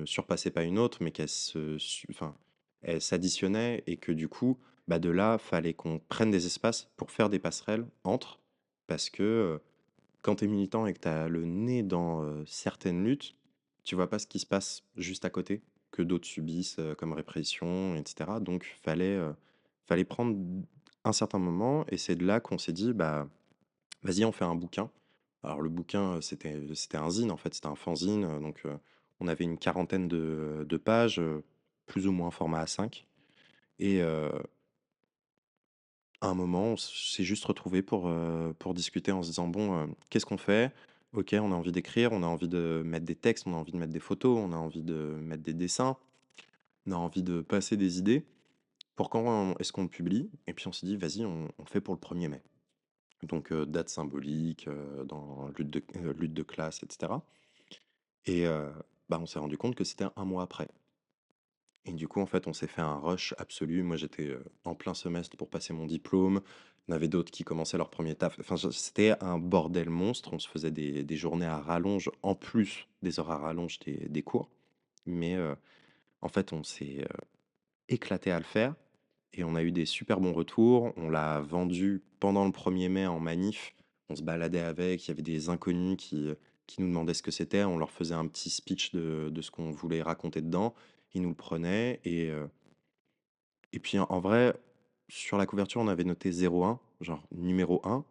surpassait pas une autre, mais qu'elle se su enfin, elle s'additionnait et que du coup, bah, de là, fallait qu'on prenne des espaces pour faire des passerelles entre. Parce que, quand tu es militant et que tu as le nez dans, certaines luttes, tu vois pas ce qui se passe juste à côté, que d'autres subissent, comme répression et cetera. Donc fallait prendre un certain moment et c'est de là qu'on s'est dit: «Bah, vas-y, on fait un bouquin». Alors le bouquin, c'était un zine en fait, c'était un fanzine, donc on avait une quarantaine de pages, plus ou moins format A5 et à un moment, on s'est juste retrouvés pour discuter en se disant: «Bon, qu'est-ce qu'on fait? OK, on a envie d'écrire, on a envie de mettre des textes, on a envie de mettre des photos, on a envie de mettre des dessins, on a envie de passer des idées. Pour quand est-ce qu'on le publie?» Et puis on s'est dit: «Vas-y, on le fait pour le 1er mai». Donc date symbolique, dans lutte de classe et cetera et bah, on s'est rendu compte que c'était un mois après et du coup, en fait, on s'est fait un rush absolu. Moi, j'étais, en plein semestre pour passer mon diplôme. Il y en avait d'autres qui commençaient leur premier taf. Enfin, c'était un bordel monstre. On se faisait des journées à rallonge, en plus des heures à rallonge des cours. Mais en fait, on s'est, éclaté à le faire et on a eu des super bons retours. On l'a vendu pendant le 1er mai en manif. On se baladait avec, il y avait des inconnus qui nous demandaient ce que c'était. On leur faisait un petit speech de ce qu'on voulait raconter dedans. Ils nous le prenaient et puis en vrai, sur la couverture, on avait noté 01, genre numéro 1,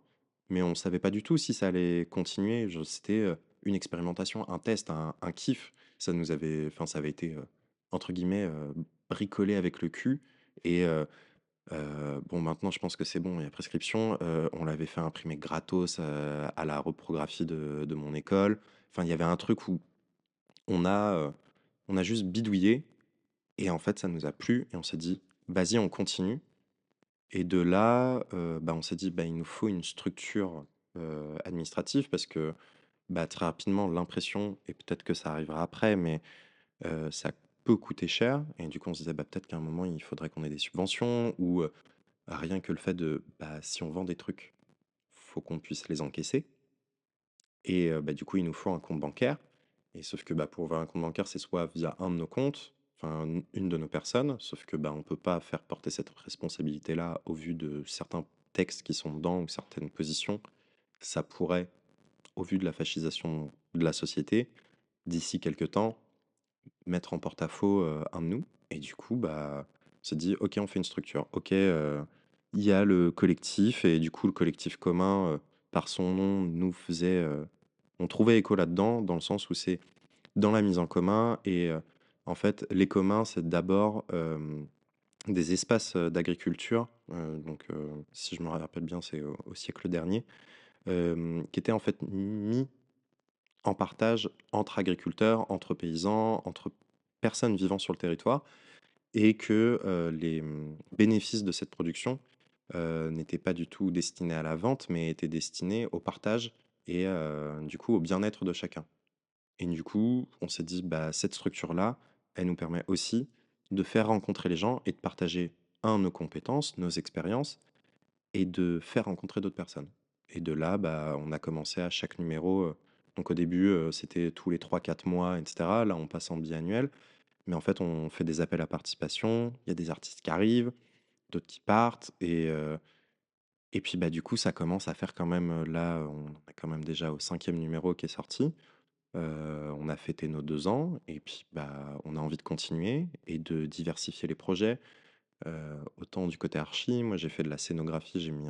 mais on savait pas du tout si ça allait continuer. C'était, une expérimentation, un test, un kiff. Ça avait été, entre guillemets, «bricolé avec le cul» et bon maintenant je pense que c'est bon, il y a prescription. On l'avait fait imprimer gratos, à la reprographie de mon école. Enfin, il y avait un truc où on a, heu, on a juste bidouillé et en fait ça nous a plu et on s'est dit: «Vas-y, on continue». Et de là, bah, on s'est dit: «Bah, il nous faut une structure, administrative» parce que, bah, très rapidement l'impression et peut-être que ça arrivera après, mais ça peut coûter cher et du coup on se disait: «Bah, peut-être qu'à un moment il faudrait qu'on ait des subventions» ou rien que le fait de, bah, si on vend des trucs, faut qu'on puisse les encaisser et bah, du coup il nous faut un compte bancaire et sauf que, bah, pour ouvrir un compte bancaire, c'est soit via un de nos comptes, enfin une de nos personnes, sauf que, bah, on peut pas faire porter cette responsabilité-là au vu de certains textes qui sont dedans ou certaines positions. Ça pourrait, au vu de la fascisation de la société, d'ici quelque temps, mettre en porte-à-faux, un de nous et du coup, bah, on s'est dit: «OK, on fait une structure. OK, il y a le collectif» et du coup, le collectif commun, par son nom, nous faisait, on trouvait écho là-dedans, dans le sens où c'est dans la mise en commun et en fait, les communs, c'est d'abord, des espaces, d'agriculture, donc si je me rappelle bien, c'est au siècle dernier, qui étaient en fait mis en partage entre agriculteurs, entre paysans, entre personnes vivant sur le territoire et que, les, bénéfices de cette production, n'étaient pas du tout destinés à la vente, mais étaient destinés au partage et du coup, au bien-être de chacun. Et du coup, on s'est dit: «Bah, cette structure-là, elle nous permet aussi de faire rencontrer les gens et de partager, un nos compétences, nos expériences et de faire rencontrer d'autres personnes». Et de là, bah, on a commencé à chaque numéro, donc au début, c'était tous les 3 4 mois et cetera. Là, on passe en biannuel, mais en fait, on fait des appels à participation, il y a des artistes qui arrivent d'autres qui partent et puis, bah, du coup, ça commence à faire quand même, là, on est quand même déjà au cinquième numéro qui est sorti. On a fêté nos 2 ans et puis, bah, on a envie de continuer et de diversifier les projets. Autant du côté archi, moi j'ai fait de la scénographie, j'ai mis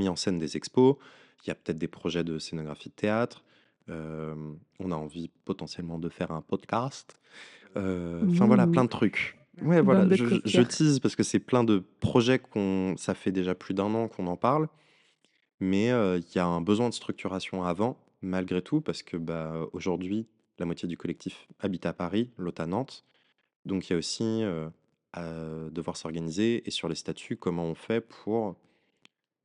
en scène des expos. Il y a peut-être des projets de scénographie de théâtre. On a envie potentiellement de faire un podcast. Enfin voilà, plein Ouh, de trucs. Ouais, bonne voilà, bête je coquetière. tease parce que c'est plein de projets qu'on ça fait déjà plus d'un an qu'on en parle, mais il y a un besoin de structuration avant, malgré tout, parce que, bah, aujourd'hui, la moitié du collectif habite à Paris, l'autre à Nantes. Donc il y a aussi, à devoir s'organiser et sur les statuts, comment on fait pour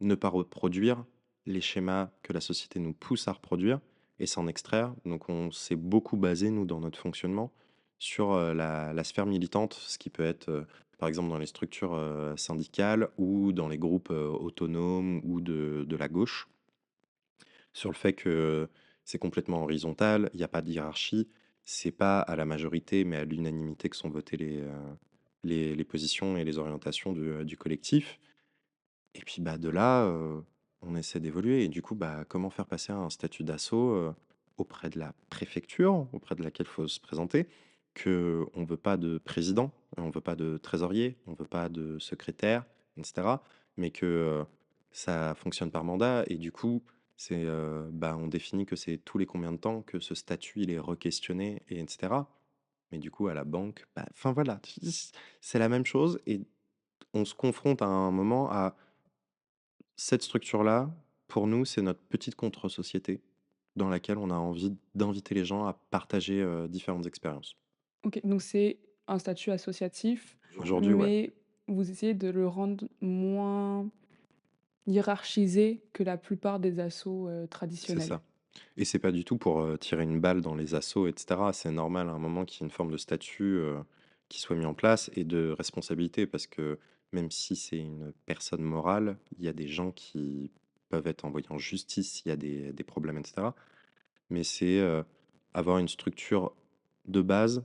ne pas reproduire les schémas que la société nous pousse à reproduire et s'en extraire. Donc on s'est beaucoup basé, nous, dans notre fonctionnement, sur la sphère militante, ce qui peut être, par exemple, dans les structures syndicales ou dans les groupes autonomes ou de la gauche, sur le fait que c'est complètement horizontal, il n'y a pas de hiérarchie, c'est pas à la majorité, mais à l'unanimité que sont votées les positions et les orientations du collectif. Et puis, bah, de là, on essaie d'évoluer et du coup, bah, comment faire passer un statut d'asso, auprès de la préfecture, auprès de laquelle il faut se présenter, que on veut pas de président, on veut pas de trésorier, on veut pas de secrétaire et cetera, mais que, ça fonctionne par mandat et du coup, c'est, bah, on définit que c'est tous les combien de temps que ce statut, il est requestionné et cetera. Mais du coup, à la banque, bah, enfin voilà, c'est la même chose et on se confronte à un moment à cette structure-là, pour nous, c'est notre petite contre-société dans laquelle on a envie d'inviter les gens à partager, différentes expériences. OK, donc c'est un statut associatif, Aujourd'hui, ouais, mais vous essayez de le rendre moins hiérarchisé que la plupart des assos, c'est traditionnels. ça et c'est pas du tout pour, tirer une balle dans les assos et cetera. C'est normal à un moment qu'il y ait une forme de statut, qui soit mis en place et de responsabilité parce que même si c'est une personne morale, il y a des gens qui peuvent être envoyés en justice s'il y a des problèmes et cetera. Mais c'est, avoir une structure de base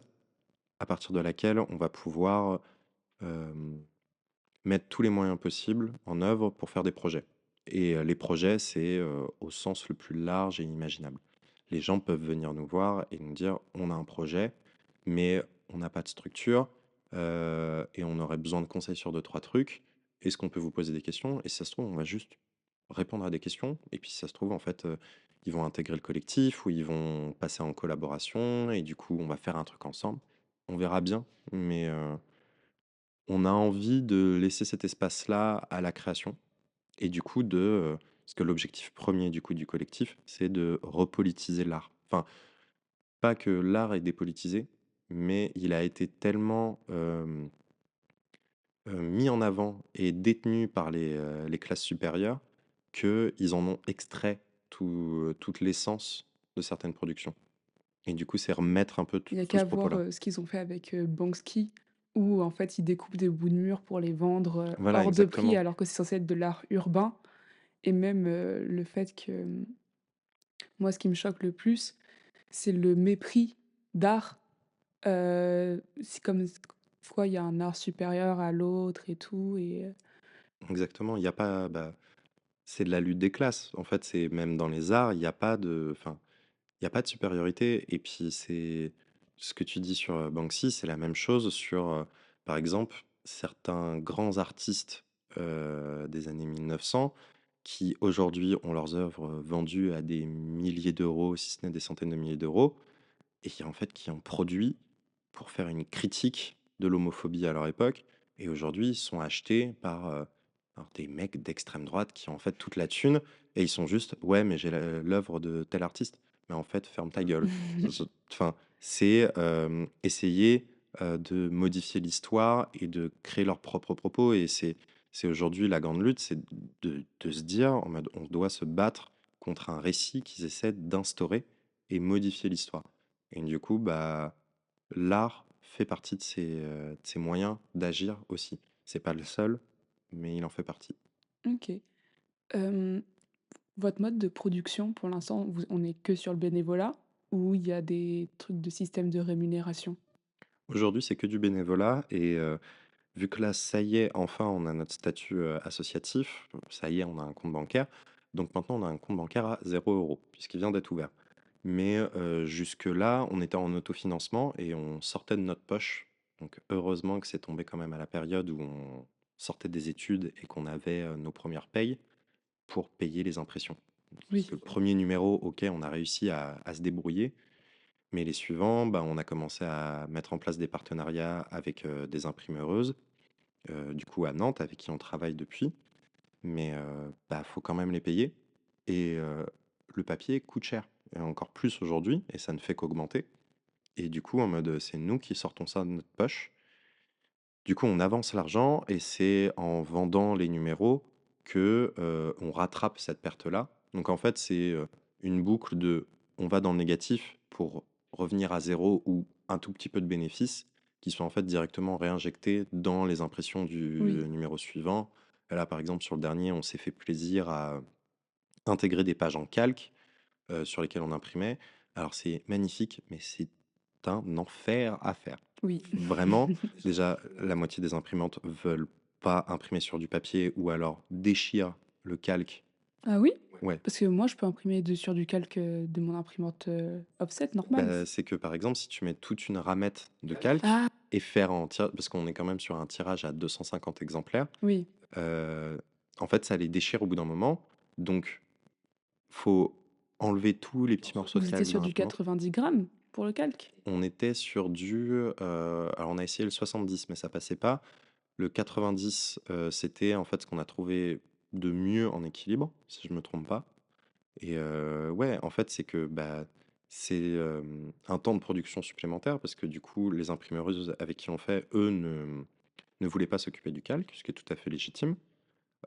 à partir de laquelle on va pouvoir, hem, mettre tous les moyens possibles en œuvre pour faire des projets. Et les projets, c'est, au sens le plus large et imaginable. Les gens peuvent venir nous voir et nous dire: «On a un projet, mais on n'a pas de structure, et on aurait besoin de conseils sur deux trois trucs. Est-ce qu'on peut vous poser des questions?» Et si ça se trouve, on va juste répondre à des questions et puis si ça se trouve, en fait, ils vont intégrer le collectif ou ils vont passer en collaboration et du coup, on va faire un truc ensemble. On verra bien, mais on a envie de laisser cet espace-là à la création et du coup parce que l'objectif premier du coup du collectif, c'est de repolitiser l'art. Enfin, pas que l'art est dépolitisé, mais il a été tellement, mis en avant et détenu par les classes supérieures qu'ils en ont extrait toute l'essence de certaines productions et du coup, c'est remettre un peu Il y a tout qu'à ce voir, propos-là. ce qu'ils ont fait avec, Banksy, où en fait, ils découpent des bouts de mur pour les vendre, Voilà, hors de prix exactement. alors que c'est censé être de l'art urbain et même, le fait que, moi, ce qui me choque le plus, c'est le mépris d'art, c'est comme quoi il y a un art supérieur à l'autre et tout et Exactement, il y a pas bah, c'est de la lutte des classes. En fait, c'est même dans les arts, il y a pas de enfin, il y a pas de supériorité et puis c'est ce que tu dis sur, Banksy, c'est la même chose sur, par exemple, certains grands artistes, des années 1900 qui aujourd'hui ont leurs œuvres, vendues à des milliers d'euros, si ce n'est des centaines de milliers d'euros et qui en fait, qui ont produit pour faire une critique de l'homophobie à leur époque et aujourd'hui, ils sont achetés par des mecs d'extrême droite qui ont en fait toute la thune et ils sont juste: «Ouais, mais j'ai l'œuvre de tel artiste». Mais en fait, ferme ta gueule. Ce enfin, c'est, essayer, de modifier l'histoire et de créer leurs propres propos et c'est aujourd'hui la grande lutte, c'est de se dire en mode: «On doit se battre contre un récit qu'ils essaient d'instaurer et modifier l'histoire». Et du coup, bah, l'art fait partie de ces moyens d'agir aussi. C'est pas le seul, mais il en fait partie. OK. Hem, Votre mode de production, pour l'instant, vous on est que sur le bénévolat ou il y a des trucs de système de rémunération? Aujourd'hui, c'est que du bénévolat et vu que là, ça y est, enfin, on a notre statut associatif, ça y est, on a un compte bancaire. Donc maintenant, on a un compte bancaire à 0 € puisqu'il vient d'être ouvert. Mais jusque-là, on était en autofinancement et on sortait de notre poche. Donc heureusement que c'est tombé quand même à la période où on sortait des études et qu'on avait nos premières payes pour payer les impressions. Parce Oui. que le premier numéro, ok, on a réussi à se débrouiller, mais les suivants, bah, on a commencé à mettre en place des partenariats avec des imprimeuses, du coup à Nantes, avec qui on travaille depuis, mais bah, faut quand même les payer. Et le papier coûte cher, et encore plus aujourd'hui, et ça ne fait qu'augmenter. Et du coup, en mode, c'est nous qui sortons ça de notre poche. Du coup, on avance l'argent et c'est en vendant les numéros que, on rattrape cette perte-là. Donc en fait, c'est, une boucle de on va dans le négatif pour revenir à zéro ou un tout petit peu de bénéfices qui sont en fait directement réinjectés dans les impressions Oui. du numéro suivant. Là, par exemple, sur le dernier, on s'est fait plaisir à intégrer des pages en calque, sur lesquelles on imprimait. Alors c'est magnifique, mais c'est un enfer à faire. Oui. Vraiment, déjà, la moitié des imprimantes veulent pas imprimer sur du papier ou alors déchirent le calque. Ah oui? Ouais, Parce que moi, je peux imprimer sur du calque de mon imprimante offset normale. bah, c'est que par exemple, si tu mets toute une ramette de calque Ah et faire en tirage, parce qu'on est quand même sur un tirage à 250 exemplaires, oui, euh, en fait, ça les déchire au bout d'un moment. Donc, faut enlever tous les petits morceaux de vous étiez calque sur dans du l'imprimante. 90 grammes pour le calque? On était sur du, alors on a essayé le 70, mais ça passait pas. Le 90, c'était en fait ce qu'on a trouvé de mieux en équilibre, si je me trompe pas. Et ouais, en fait, c'est que bah, c'est un temps de production supplémentaire parce que du coup, les imprimeuses avec qui on fait, eux, ne voulaient pas s'occuper du calque, ce qui est tout à fait légitime,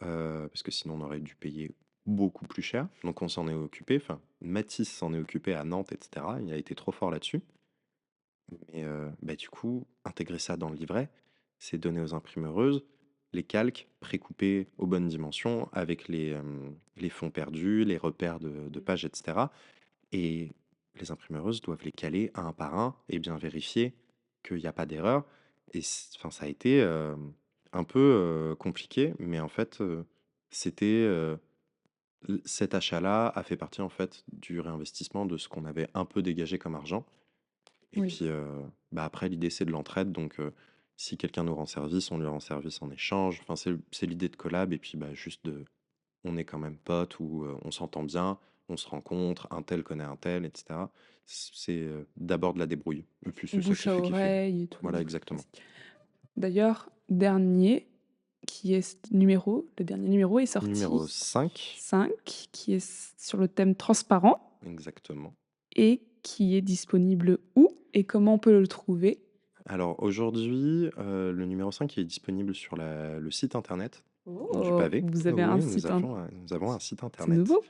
parce que sinon on aurait dû payer beaucoup plus cher. Donc on s'en est occupé, enfin, Mathis s'en est occupé à Nantes, etc. Il a été trop fort là-dessus. Mais bah, du coup, intégrer ça dans le livret, c'est donner aux imprimeuses les calques précoupés aux bonnes dimensions avec les fonds perdus, les repères de pages, etc. Et les imprimeuses doivent les caler un par un et bien vérifier qu'il n'y a pas d'erreur. Et enfin, ça a été un peu compliqué, mais en fait, c'était cet achat-là a fait partie en fait du réinvestissement de ce qu'on avait un peu dégagé comme argent. Et Oui. puis, bah, après l'idée c'est de l'entraide donc si quelqu'un nous rend service, on lui rend service en échange. Enfin, c'est l'idée de collab et puis, bah, juste de on est quand même potes ou on s'entend bien, on se rencontre, un tel connaît un tel et cetera. C'est, d'abord de la débrouille et puis c'est ça Bouche qui à fait kiffer. oreille et Voilà, tout, exactement. classique. D'ailleurs, dernier, numéro, le dernier numéro est Numéro sorti 5, 5, qui est sur le thème transparent exactement. et qui est disponible où et comment on peut le trouver? Alors aujourd'hui, le numéro 5 il est disponible sur le site internet du Oh, pavé. vous avez un Oui, site, nous avons un site c'est internet. nouveau?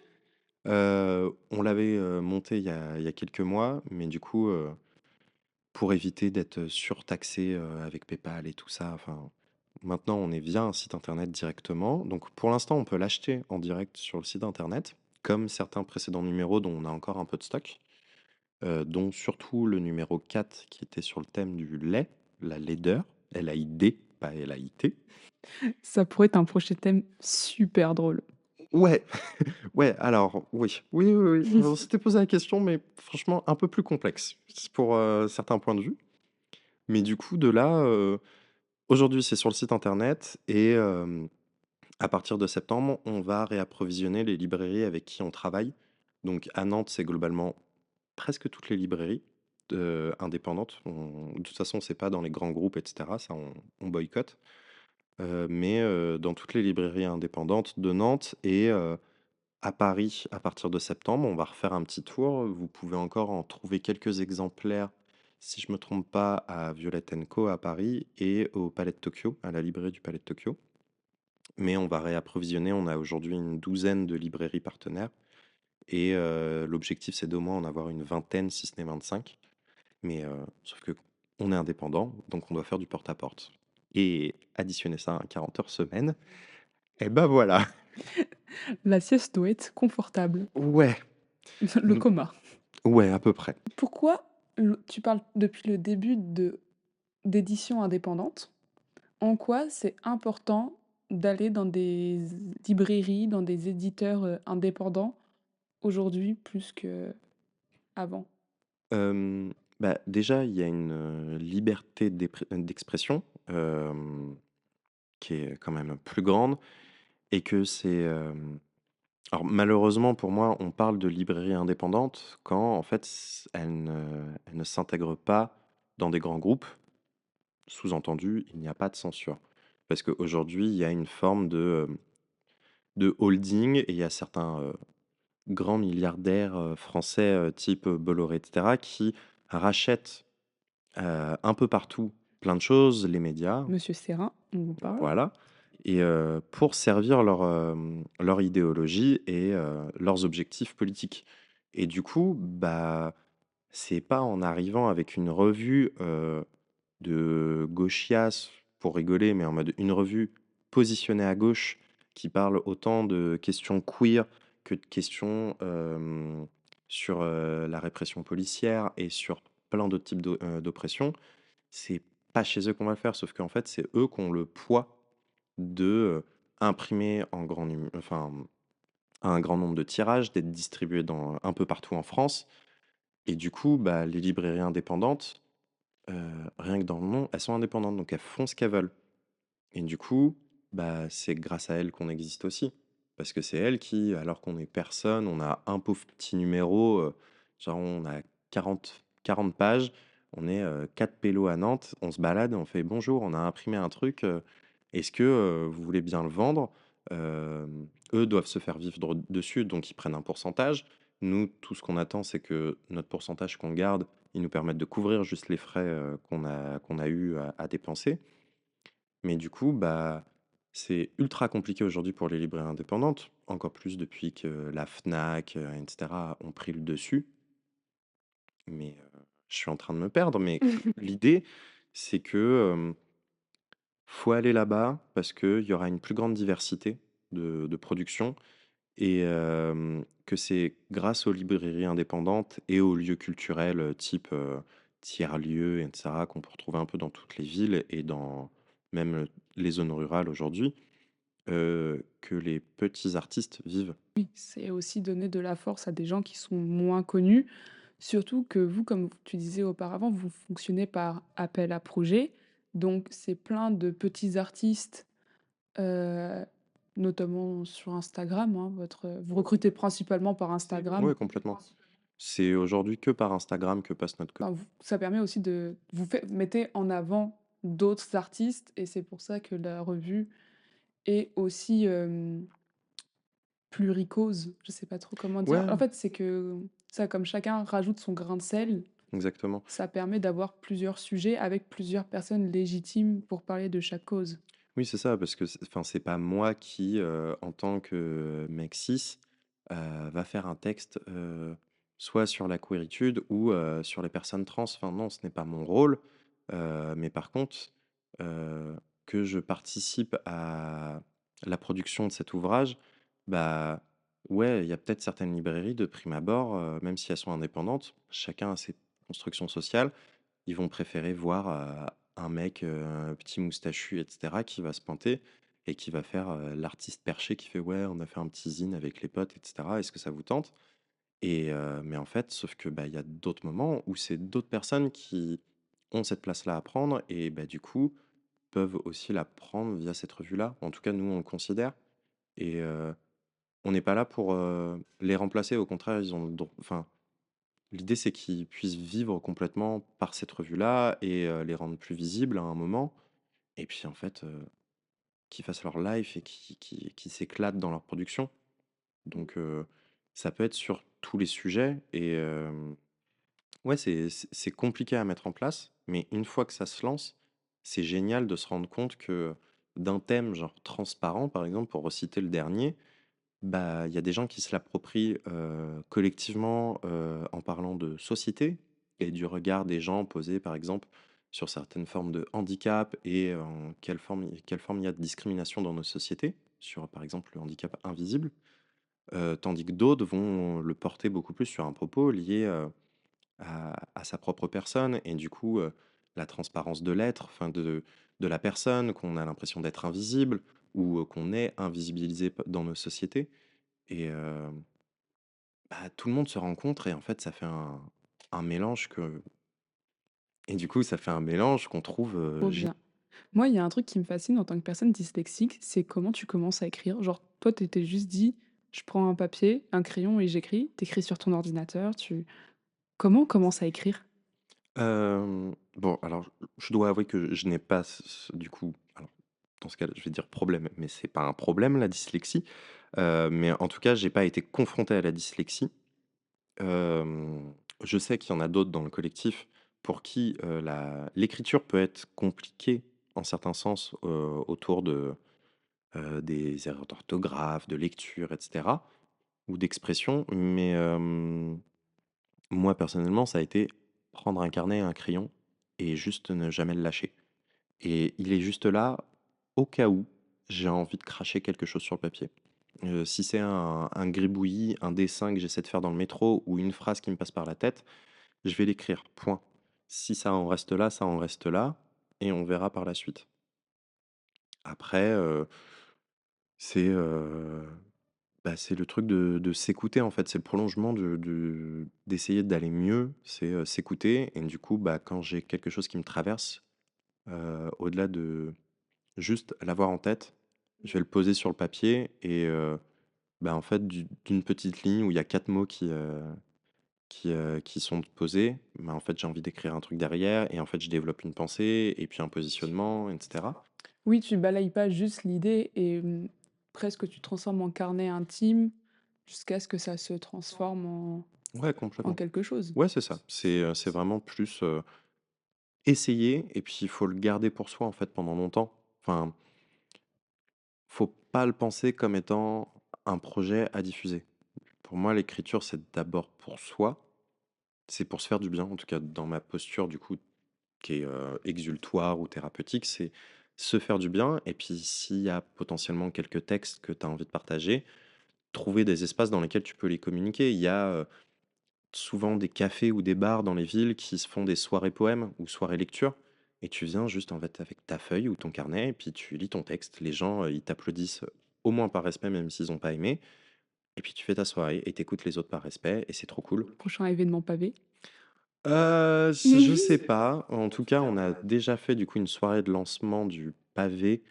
On l'avait, monté il y a quelques mois, mais du coup, pour éviter d'être surtaxé, avec PayPal et tout ça, enfin, maintenant on est via un site internet directement. Donc pour l'instant, on peut l'acheter en direct sur le site internet, comme certains précédents numéros dont on a encore un peu de stock, dont surtout le numéro 4 qui était sur le thème du lait, la laideur, L-A-I-D, pas L-A-I-T. Ça pourrait être un prochain thème super drôle. Ouais, ouais, alors oui, oui, oui, oui. On s'était posé la question, mais franchement un peu plus complexe pour certains points de vue. Mais du coup, de là, aujourd'hui, c'est sur le site internet et à partir de septembre, on va réapprovisionner les librairies avec qui on travaille. Donc à Nantes, c'est globalement presque toutes les librairies indépendantes. De toute façon, c'est pas dans les grands groupes, etc. Ça, on boycotte. Mais dans toutes les librairies indépendantes de Nantes et à Paris, à partir de septembre, on va refaire un petit tour. Vous pouvez encore en trouver quelques exemplaires, si je me trompe pas, à Violet Co à Paris et au Palais de Tokyo, à la librairie du Palais de Tokyo. Mais on va réapprovisionner. On a aujourd'hui une douzaine de librairies partenaires et l'objectif, c'est d'au moins en avoir une vingtaine, si ce n'est 25. Mais sauf que on est indépendant, donc on doit faire du porte-à-porte. Et additionner ça à un 40 heures semaine, et ben voilà. La sieste doit être confortable. Ouais, Le coma. ouais, à peu près. Pourquoi tu parles depuis le début de d'édition indépendante? En quoi c'est important d'aller dans des librairies, dans des éditeurs, indépendants aujourd'hui plus qu'avant? Bah, déjà, il y a une, liberté d'expression, qui est quand même plus grande et que c'est, alors malheureusement pour moi, on parle de librairies indépendantes quand en fait elles ne s'intègrent pas dans des grands groupes. Sous-entendu, il n'y a pas de censure. Parce qu'aujourd'hui, il y a une forme de holding et il y a certains, grands milliardaires, français, type, Bolloré et cetera qui rachètent, un peu partout plein de choses, les médias, Monsieur Sérin, on vous parle? voilà et pour servir leur idéologie et leurs objectifs politiques et du coup, bah, c'est pas en arrivant avec une revue, de gauchias pour rigoler, mais en mode une revue positionnée à gauche qui parle autant de questions queer que de questions, sur, la répression policière et sur plein d'autres types d'oppression. C'est pas chez eux qu'on va le faire, sauf qu'en fait, c'est eux qui ont le poids de, imprimer en grand enfin, un grand nombre de tirages, d'être distribués dans un peu partout en France et du coup, bah, les librairies indépendantes, rien que dans le nom, elles sont indépendantes, donc elles font ce qu'elles veulent et du coup, bah, c'est grâce à elles qu'on existe aussi. Parce que c'est elles qui, alors qu'on est personne, on a un pauvre petit numéro, genre on a quarante pages, on est, 4 pélos à Nantes, on se balade et on fait: «Bonjour, on a imprimé un truc, est-ce que, vous voulez bien le vendre?» Eux doivent se faire vivre dessus, donc ils prennent un pourcentage. Nous, tout ce qu'on attend, c'est que notre pourcentage qu'on garde, il nous permette de couvrir juste les frais, qu'on a eu à dépenser. Mais du coup, bah, c'est ultra compliqué aujourd'hui pour les librairies indépendantes, encore plus depuis que la Fnac, et cetera ont pris le dessus. Mais, je suis en train de me perdre, mais l'idée, c'est que, faut aller là-bas parce qu'il y aura une plus grande diversité de production et que c'est grâce aux librairies indépendantes et aux lieux culturels, type, tiers-lieux et cetera, qu'on peut retrouver un peu dans toutes les villes et dans même, les zones rurales aujourd'hui, que les petits artistes vivent. Oui, c'est aussi donner de la force à des gens qui sont moins connus, surtout que vous, comme tu disais auparavant, vous fonctionnez par appel à projet, donc c'est plein de petits artistes, heu, notamment sur Instagram, hein, vous recrutez principalement par Instagram. Ouais, complètement. C'est aujourd'hui que par Instagram que passe notre Enfin, vous ça permet aussi de mettez en avant d'autres artistes et c'est pour ça que la revue est aussi, pluricause, je sais pas trop comment dire. ouais, En fait, c'est que ça, comme chacun rajoute son grain de sel, exactement. ça permet d'avoir plusieurs sujets avec plusieurs personnes légitimes pour parler de chaque cause. Oui, c'est ça, parce que enfin, c'est pas moi qui, en tant que mec cis, va faire un texte, soit sur la queeritude ou, sur les personnes trans. Enfin non, ce n'est pas mon rôle, mais par contre, heu, que je participe à la production de cet ouvrage, bah, ouais, il y a peut-être certaines librairies de prime abord, même si elles sont indépendantes, chacun a ses constructions sociales. Ils vont préférer voir, un mec, petit moustachu et cetera qui va se pointer et qui va faire, l'artiste perché qui fait: «Ouais, on a fait un petit zine avec les potes et cetera, est-ce que ça vous tente?» et mais en fait, sauf que, bah, il y a d'autres moments où c'est d'autres personnes qui ont cette place-là à prendre et bah, du coup, peuvent aussi la prendre via cette revue-là. En tout cas, nous, on le considère et on n'est pas là pour, les remplacer. Au contraire, ils ont le dro enfin, l'idée, c'est qu'ils puissent vivre complètement par cette revue-là et les rendre plus visibles à un moment et puis, en fait, qu'ils fassent leur life et qu'ils s'éclatent dans leur production. Donc ça peut être sur tous les sujets et ouais, c'est compliqué à mettre en place, mais une fois que ça se lance, c'est génial de se rendre compte que d'un thème genre transparent, par exemple, pour reciter le dernier, bah, il y a des gens qui se l'approprient, collectivement, en parlant de société et du regard des gens posés, par exemple, sur certaines formes de handicap et en quelle forme il y a de discrimination dans nos sociétés, sur, par exemple, le handicap invisible. Tandis que d'autres vont le porter beaucoup plus sur un propos lié, à sa propre personne et du coup, la transparence de l'être, enfin de la personne, qu'on a l'impression d'être invisible ou qu'on est invisibilisé dans nos sociétés. Et bah, tout le monde se rencontre et en fait, ça fait un mélange que. Et du coup, ça fait un mélange qu'on trouve Trop bien. Moi, il y a un truc qui me fascine en tant que personne dyslexique, c'est comment tu commences à écrire. Genre, toi, tu t'étais juste dit: «Je prends un papier, un crayon et j'écris». Tu écris sur ton ordinateur, tu comment on commence à écrire? Bon, alors, je dois avouer que je n'ai pas du coup, alors, dans ce cas-là, je vais dire problème, mais c'est pas un problème, la dyslexie. Mais en tout cas, j'ai pas été confronté à la dyslexie. Je sais qu'il y en a d'autres dans le collectif pour qui l'écriture peut être compliquée en certains sens autour des erreurs d'orthographe, de lecture, etc., ou d'expression. Mais moi, personnellement, ça a été prendre un carnet et un crayon et juste ne jamais le lâcher. Et il est juste là au cas où j'ai envie de cracher quelque chose sur le papier. Si c'est un gribouillis, un dessin que j'essaie de faire dans le métro ou une phrase qui me passe par la tête, je vais l'écrire, point. Si ça en reste là, ça en reste là et on verra par la suite. Après, c'est, bah, c'est le truc de s'écouter, en fait. C'est le prolongement d'essayer d'aller mieux, c'est, s'écouter et du coup, bah, quand j'ai quelque chose qui me traverse, au-delà de juste l'avoir en tête, je vais le poser sur le papier et bah, en fait, d'une petite ligne où il y a 4 mots qui sont posés, bah, en fait, j'ai envie d'écrire un truc derrière et en fait, je développe une pensée et puis un positionnement et cetera. Oui, tu balayes pas juste l'idée et presque tu transformes en carnet intime jusqu'à ce que ça se transforme Ouais, en complètement. quelque chose. Ouais, c'est ça. C'est vraiment plus, essayer et puis il faut le garder pour soi, en fait, pendant longtemps. Enfin, faut pas le penser comme étant un projet à diffuser. Pour moi, l'écriture, c'est d'abord pour soi, c'est pour se faire du bien, en tout cas dans ma posture, du coup, qui est, exultoire ou thérapeutique, c'est se faire du bien et puis s'il y a potentiellement quelques textes que tu as envie de partager, trouver des espaces dans lesquels tu peux les communiquer. Il y a, souvent des cafés ou des bars dans les villes qui se font des soirées poèmes ou soirées lecture et tu viens juste, en fait, avec ta feuille ou ton carnet et puis tu lis ton texte. Les gens, ils t'applaudissent, au moins par respect, même s'ils ont pas aimé et puis tu fais ta soirée et tu les autres par respect et c'est trop cool. Prochain événement pavé. Je sais pas. En tout cas, on a déjà fait, du coup, une soirée de lancement du pavé,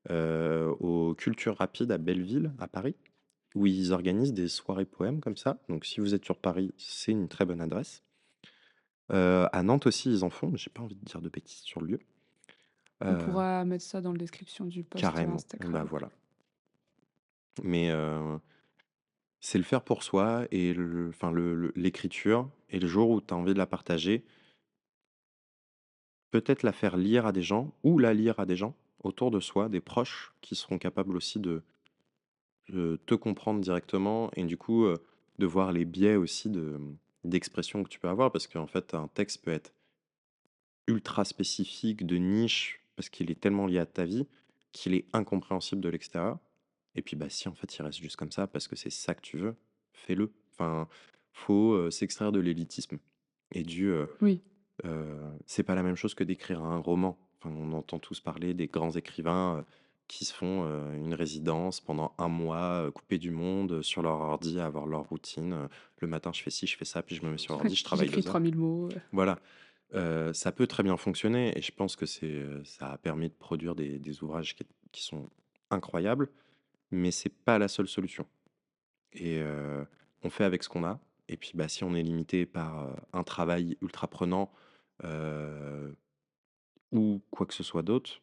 aux Cultures Rapides à Belleville, à Paris, où ils organisent des soirées poèmes comme ça. Donc si vous êtes sur Paris, c'est une très bonne adresse. À Nantes aussi, ils en font, mais j'ai pas envie de dire de bêtises sur le lieu. On Heu, pourra mettre ça dans la description du post Carrément, bah, Instagram. voilà. Mais c'est le faire pour soi et enfin l'écriture et le jour où tu as envie de la partager, peut-être la faire lire à des gens ou la lire à des gens autour de soi, des proches qui seront capables aussi de te comprendre directement et du coup, de voir les biais aussi d'expression que tu peux avoir parce qu'en fait, un texte peut être ultra spécifique, de niche, parce qu'il est tellement lié à ta vie, qu'il est incompréhensible de l'extérieur. Et puis, bah, si en fait, il reste juste comme ça parce que c'est ça que tu veux, fais-le. Enfin, faut, s'extraire de l'élitisme et Oui, c'est pas la même chose que d'écrire un roman. Enfin, on entend tous parler des grands écrivains, qui se font, une résidence pendant un mois, coupés du monde, sur leur ordi, à avoir leur routine, le matin je fais ci, je fais ça, puis je me mets sur l'ordi, je travaille j'écris 2 heures. 3000 mots. Voilà. Ça peut très bien fonctionner et je pense que ça a permis de produire des ouvrages qui sont incroyables, mais c'est pas la seule solution et on fait avec ce qu'on a et puis, bah, si on est limité par, un travail ultra prenant, heu, ou quoi que ce soit d'autre,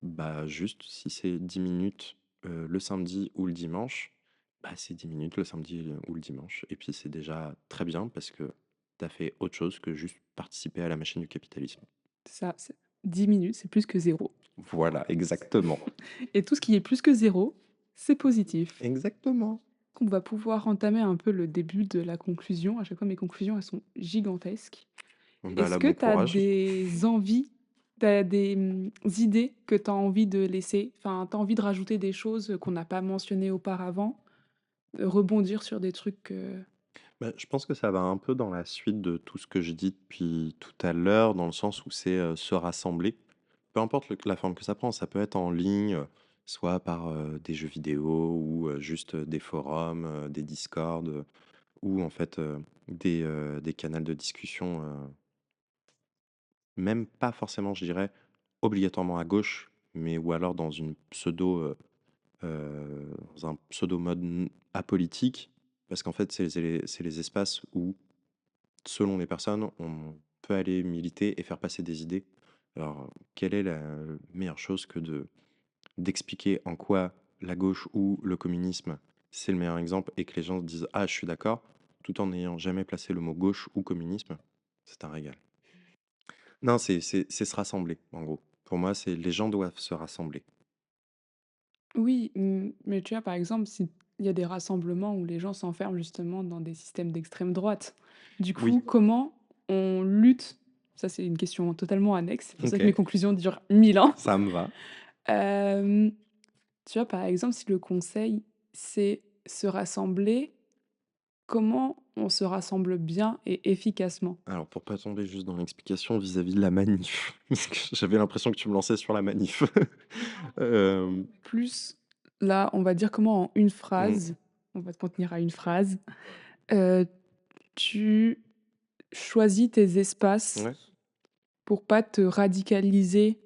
bah, juste si c'est 10 minutes, le samedi ou le dimanche, bah, c'est 10 minutes le samedi, ou le dimanche et puis c'est déjà très bien parce que tu as fait autre chose que juste participer à la machine du capitalisme. Ça, c'est 10 minutes, c'est plus que zéro. Voilà, exactement. Et tout ce qui est plus que zéro, c'est positif. Exactement. On va pouvoir entamer un peu le début de la conclusion. À chaque fois, mes conclusions, elles sont gigantesques. Bah, Est-ce là, que bon tu as courage. des envies, tu as des idées que tu as envie de laisser? Enfin, tu as envie de rajouter des choses qu'on n'a pas mentionnées auparavant? Rebondir sur des trucs, Bah, je pense que ça va un peu dans la suite de tout ce que je dis depuis tout à l'heure, dans le sens où c'est, se rassembler. peu importe la forme que ça prend, ça peut être en ligne, soit par des jeux vidéo ou juste des forums, des Discord, ou en fait des canaux de discussion, même pas forcément, je dirais, obligatoirement à gauche, mais ou alors dans une dans un pseudo mode apolitique, parce qu'en fait, c'est les espaces où, selon les personnes, on peut aller militer et faire passer des idées. Alors, quelle est la meilleure chose que d'expliquer en quoi la gauche ou le communisme, c'est le meilleur exemple et que les gens se disent: «Ah, je suis d'accord», tout en n'ayant jamais placé le mot gauche ou communisme, c'est un régal. Non, c'est se rassembler, en gros. Pour moi, c'est les gens doivent se rassembler. Oui, mais tu vois, par exemple, s'il y a des rassemblements où les gens s'enferment justement dans des systèmes d'extrême droite, du coup, Oui, comment on lutte? Ça, c'est une question totalement annexe, c'est pour ça que mes OK, conclusions durent 1000 ans. ça me va. Hem, Tu vois, par exemple, si le conseil, c'est se rassembler, comment on se rassemble bien et efficacement? Alors, pour pas tomber juste dans l'explication vis-à-vis de la manif, parce que j'avais l'impression que tu me lançais sur la manif. Hem, Plus, là, on va dire comment en une mmh, phrase, on va te contenir à une phrase, heu, tu choisis tes espaces ouais, pour pas te radicaliser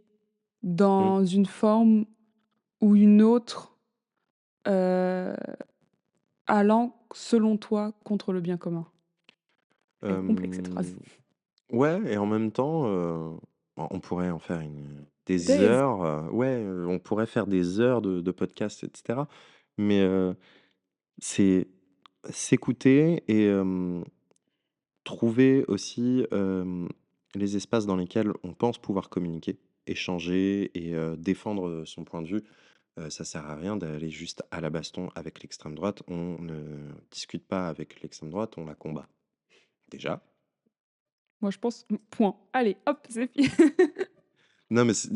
mmh, dans une forme ou une autre, heu, allant, selon toi, contre le bien commun. Elle est complexe cette phrase. hem, ouais et en même temps, on pourrait en faire des Thèse. heures, ouais, on pourrait faire des heures de podcast et cetera. Mais, c'est s'écouter et trouver aussi, les espaces dans lesquels on pense pouvoir communiquer, échanger et défendre, son point de vue. Ça sert à rien d'aller juste à la baston avec l'extrême droite. On ne discute pas avec l'extrême droite, on la combat, déjà. Moi, je pense, point. Allez, hop, c'est fini. Non, mais c'est,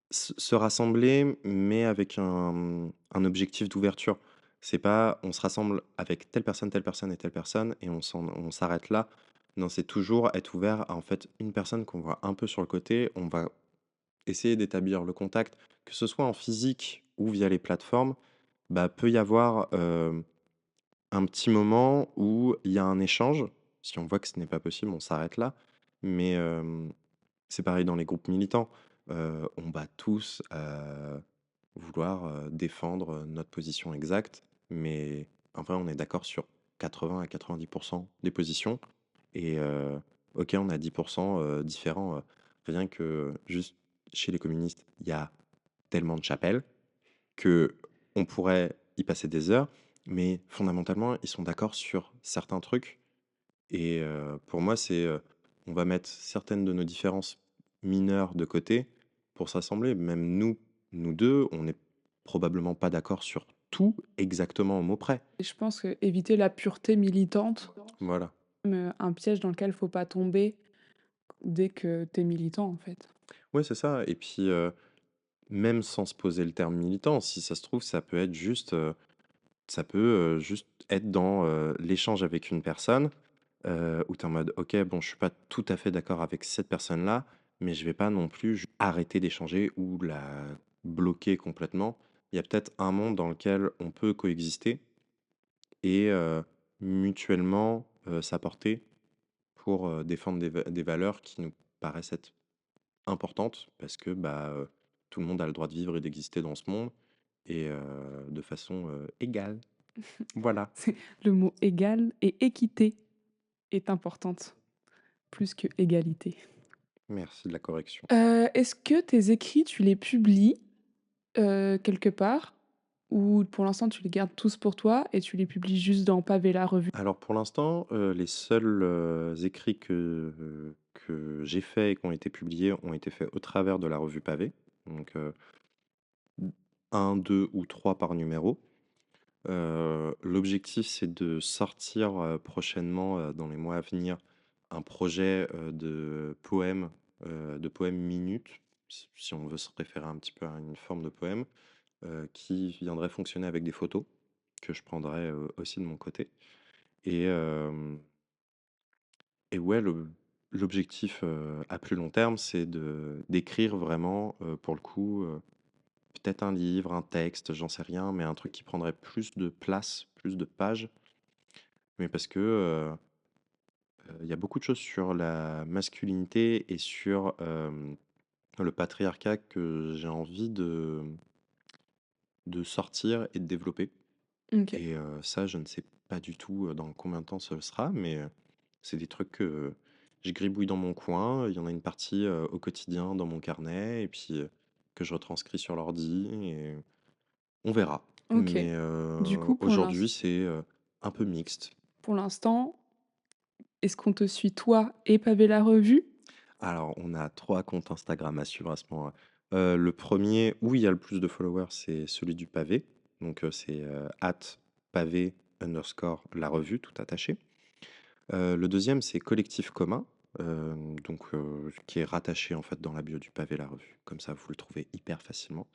se rassembler, mais avec un objectif d'ouverture. C'est pas, on se rassemble avec telle personne et telle personne et on s'arrête là. Non, c'est toujours être ouvert à, en fait, une personne qu'on voit un peu sur le côté. On va essayer d'établir le contact, que ce soit en physique ou via les plateformes. Bah, peut y avoir, un petit moment où il y a un échange. Si on voit que ce n'est pas possible, on s'arrête là. Mais, c'est pareil dans les groupes militants. On va tous, vouloir, défendre, notre position exacte, mais en vrai, on est d'accord sur 80 à 90 des positions et OK, on a 10 différents, rien que juste chez les communistes, il y a tellement de chapelles que on pourrait y passer des heures, mais fondamentalement, ils sont d'accord sur certains trucs et pour moi, c'est, on va mettre certaines de nos différences mineures de côté pour s'assembler. Même nous 2, on n'est probablement pas d'accord sur tout exactement au mot près. Et je pense qu'éviter la pureté militante, Voilà. un piège dans lequel faut pas tomber dès que tu es militant, en fait. Ouais, c'est ça et puis, même sans se poser le terme militant, si ça se trouve, ça peut être juste, ça peut, juste être dans, l'échange avec une personne, où tu es en mode: «OK, bon, je suis pas tout à fait d'accord avec cette personne-là, mais je vais pas non plus arrêter d'échanger ou la bloquer complètement». Il y a peut-être un monde dans lequel on peut coexister et mutuellement, s'apporter pour, défendre des valeurs qui nous paraissent être importantes parce que, bah, tout le monde a le droit de vivre et d'exister dans ce monde et de façon, égale. Voilà. C'est le mot égal et équité est importante, plus que égalité. Merci de la correction. Est-ce que tes écrits, tu les publies, quelque part? Ou pour l'instant, tu les gardes tous pour toi et tu les publies juste dans Pavé la revue? Alors pour l'instant, les seuls, écrits que j'ai faits et qui ont été publiés ont été faits au travers de la revue Pavé, donc 1, 2 ou 3 par numéro. L'objectif, c'est de sortir, prochainement, dans les mois à venir, un projet, de poèmes minutes, si on veut se référer un petit peu à une forme de poème, qui viendrait fonctionner avec des photos que je prendrais, aussi de mon côté et hem et ouais, l'objectif, à plus long terme, c'est d'écrire vraiment, pour le coup, peut-être un livre, un texte, j'en sais rien, mais un truc qui prendrait plus de place, plus de pages. Mais parce que, il y a beaucoup de choses sur la masculinité et sur, le patriarcat que j'ai envie de sortir et de développer. OK. Et ça, je ne sais pas du tout, dans combien de temps ce sera, mais c'est des trucs que je gribouille dans mon coin. Il y en a une partie, au quotidien dans mon carnet et puis, que je retranscris sur l'ordi et on verra. OK. Mais Du coup, aujourd'hui, c'est, un peu mixte. pour l'instant, est-ce qu'on te suit toi et Pavé la Revue? Alors, on a 3 comptes Instagram à suivre à ce moment-là. Le 1er où il y a le plus de followers, c'est celui du pavé. Donc, c'est, @pavé_la revue, tout attaché. Le deuxième, c'est Collectif commun, donc, qui est rattaché, en fait, dans la bio du pavé la revue. Comme ça, vous le trouvez hyper facilement.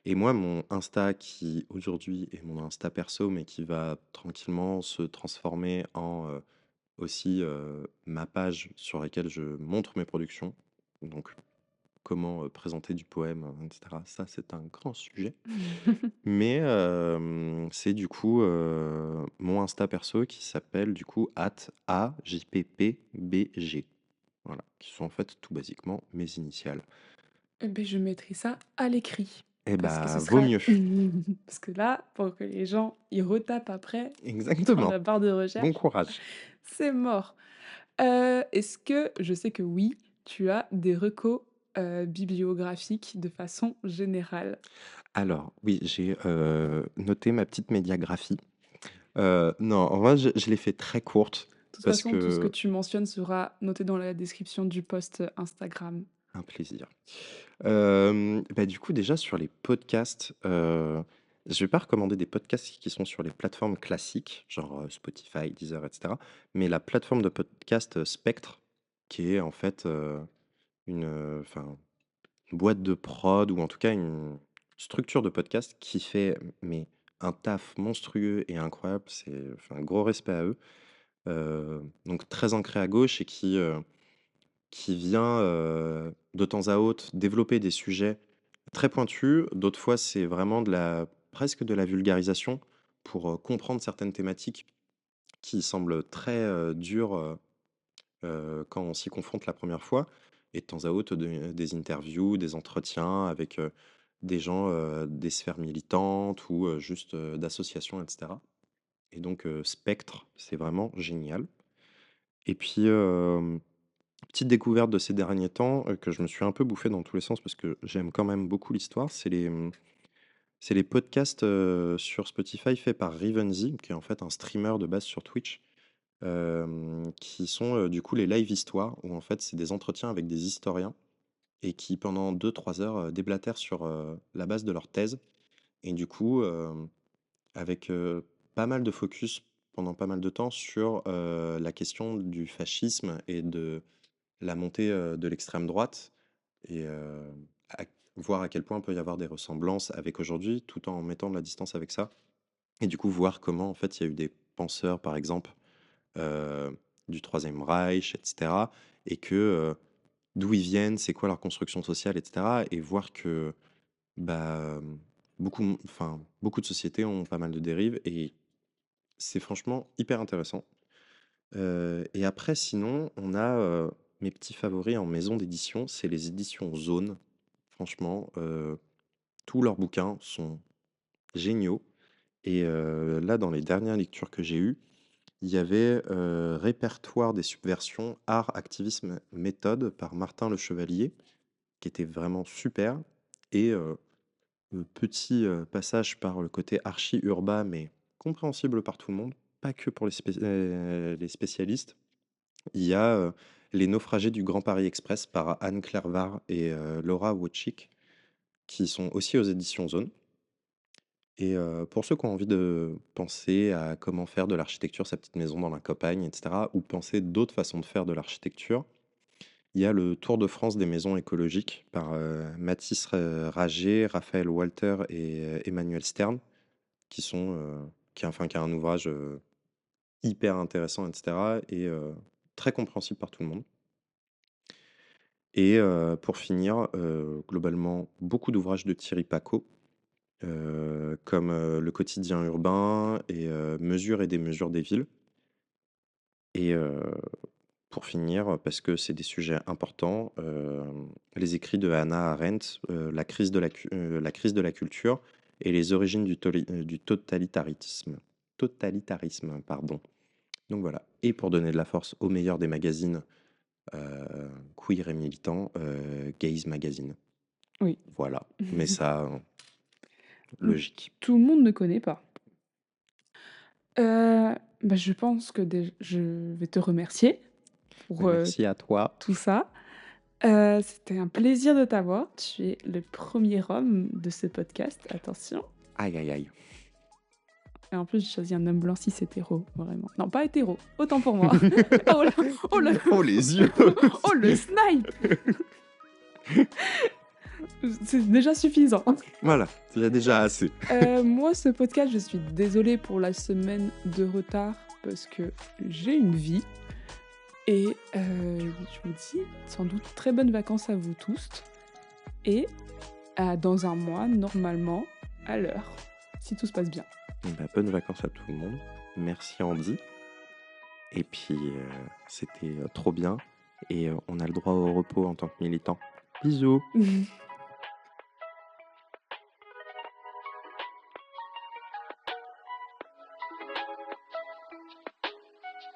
Et moi, mon Insta qui, aujourd'hui, est mon Insta perso, mais qui va tranquillement se transformer en, aussi, ma page sur laquelle je montre mes productions. Donc comment, présenter du poème, et cetera. Ça, c'est un grand sujet. Mais c'est du coup, mon Insta perso qui s'appelle du coup @ajppbg. Voilà, qui sont en fait tout basiquement mes initiales. Eh beh, je mettrai ça à l'écrit Et parce que ce bah, vaut sera mieux. parce que là, pour que les gens, ils retapent après dans Exactement. la barre de Bon recherche, courage. c'est mort. Est-ce que je sais que oui, tu as des recos, bibliographiques de façon générale? Alors oui, j'ai, noté ma petite médiagraphie. Non, en vrai, je l'ai fait très courte De toute parce façon, tout ce que que tu mentionnes sera noté dans la description du post, Instagram. un plaisir. Bah, du coup, déjà sur les podcasts, je vais pas recommander des podcasts qui sont sur les plateformes classiques, genre, Spotify, Deezer et cetera, mais la plateforme de podcast, Spectre, qui est en fait, une, enfin, une boîte de prod ou en tout cas une structure de podcast qui fait, mais un taf monstrueux et incroyable. C'est enfin, un gros respect à eux. Donc très ancré à gauche et qui vient, de temps à autre développer des sujets très pointus. D'autres fois, c'est vraiment de la presque de la vulgarisation pour, comprendre certaines thématiques qui semblent très, dures, quand on s'y confronte la première fois et de temps à autre des interviews, des entretiens avec, des gens, des sphères militantes ou, juste, d'associations et cetera et donc, Spectre, c'est vraiment génial et puis, petite découverte de ces derniers temps, que je me suis un peu bouffé dans tous les sens parce que j'aime quand même beaucoup l'histoire, c'est les podcasts, sur Spotify faits par Rivenzi, qui est en fait un streamer de base sur Twitch, qui sont, du coup les live histoires où en fait c'est des entretiens avec des historiens et qui pendant 2 3 heures, déblatèrent sur, la base de leur thèse et du coup, avec, pas mal de focus pendant pas mal de temps sur, la question du fascisme et de la montée, de l'extrême droite et à voir à quel point il peut y avoir des ressemblances avec aujourd'hui, tout en mettant de la distance avec ça et du coup, voir comment, en fait, il y a eu des penseurs, par exemple, du Troisième Reich et cetera et que, d'où ils viennent, c'est quoi leur construction sociale et cetera et voir que, bah, beaucoup de sociétés ont pas mal de dérives et c'est franchement hyper intéressant. Et après sinon, on a, mes petits favoris en maison d'édition, c'est les éditions Zone. Franchement, tous leurs bouquins sont géniaux et là, dans les dernières lectures que j'ai eues, il y avait, Répertoire des subversions, art, activisme, méthode par Martin Le Chevalier, qui était vraiment super et petit, passage par le côté archi-urbain, mais compréhensible par tout le monde, pas que pour les spécialistes. Il y a, Les naufragés du Grand Paris Express par Anne Clerval et Laura Wojcik, qui sont aussi aux éditions Zone et pour ceux qui ont envie de penser à comment faire de l'architecture sa petite maison dans la campagne et cetera ou penser d'autres façons de faire de l'architecture, il y a le Tour de France des maisons écologiques par, Mathis Rager, Raphaël Walter et Emmanuel Stern qui sont, qui a un ouvrage, hyper intéressant et cetera et très compréhensible par tout le monde. Et pour finir, globalement, beaucoup d'ouvrages de Thierry Pacaud, comme, Le quotidien urbain et Mesures et démesures des villes. Et pour finir, parce que c'est des sujets importants, les écrits de Hannah Arendt, La crise de la culture et les origines du totalitarisme, pardon. Donc voilà. Et pour donner de la force au meilleur des magazines, queer et militants, Gaze Magazine. Oui. Voilà. Mais ça, Mmh, logique. tout le monde ne connaît pas. Je pense que je vais te remercier Mais pour, merci à toi. tout ça. C'était un plaisir de t'avoir. Tu es le premier homme de ce podcast, attention. Aïe, aïe, aïe. Et en plus, j'ai choisi un homme blanc cis hétéro, vraiment. Non, pas hétéro, autant pour moi. Oh là, oh le Oh, les yeux. oh le snipe! C'est déjà suffisant. Voilà, il y a déjà assez. Moi, ce podcast, je suis désolée pour la semaine de retard parce que j'ai une vie et je vous dis sans doute très bonnes vacances à vous tous et dans un mois, normalement, à l'heure, si tout se passe bien. Bah, bonnes vacances à tout le monde. Merci Andy. Et puis, c'était trop bien. Et on a le droit au repos en tant que militant. Bisous.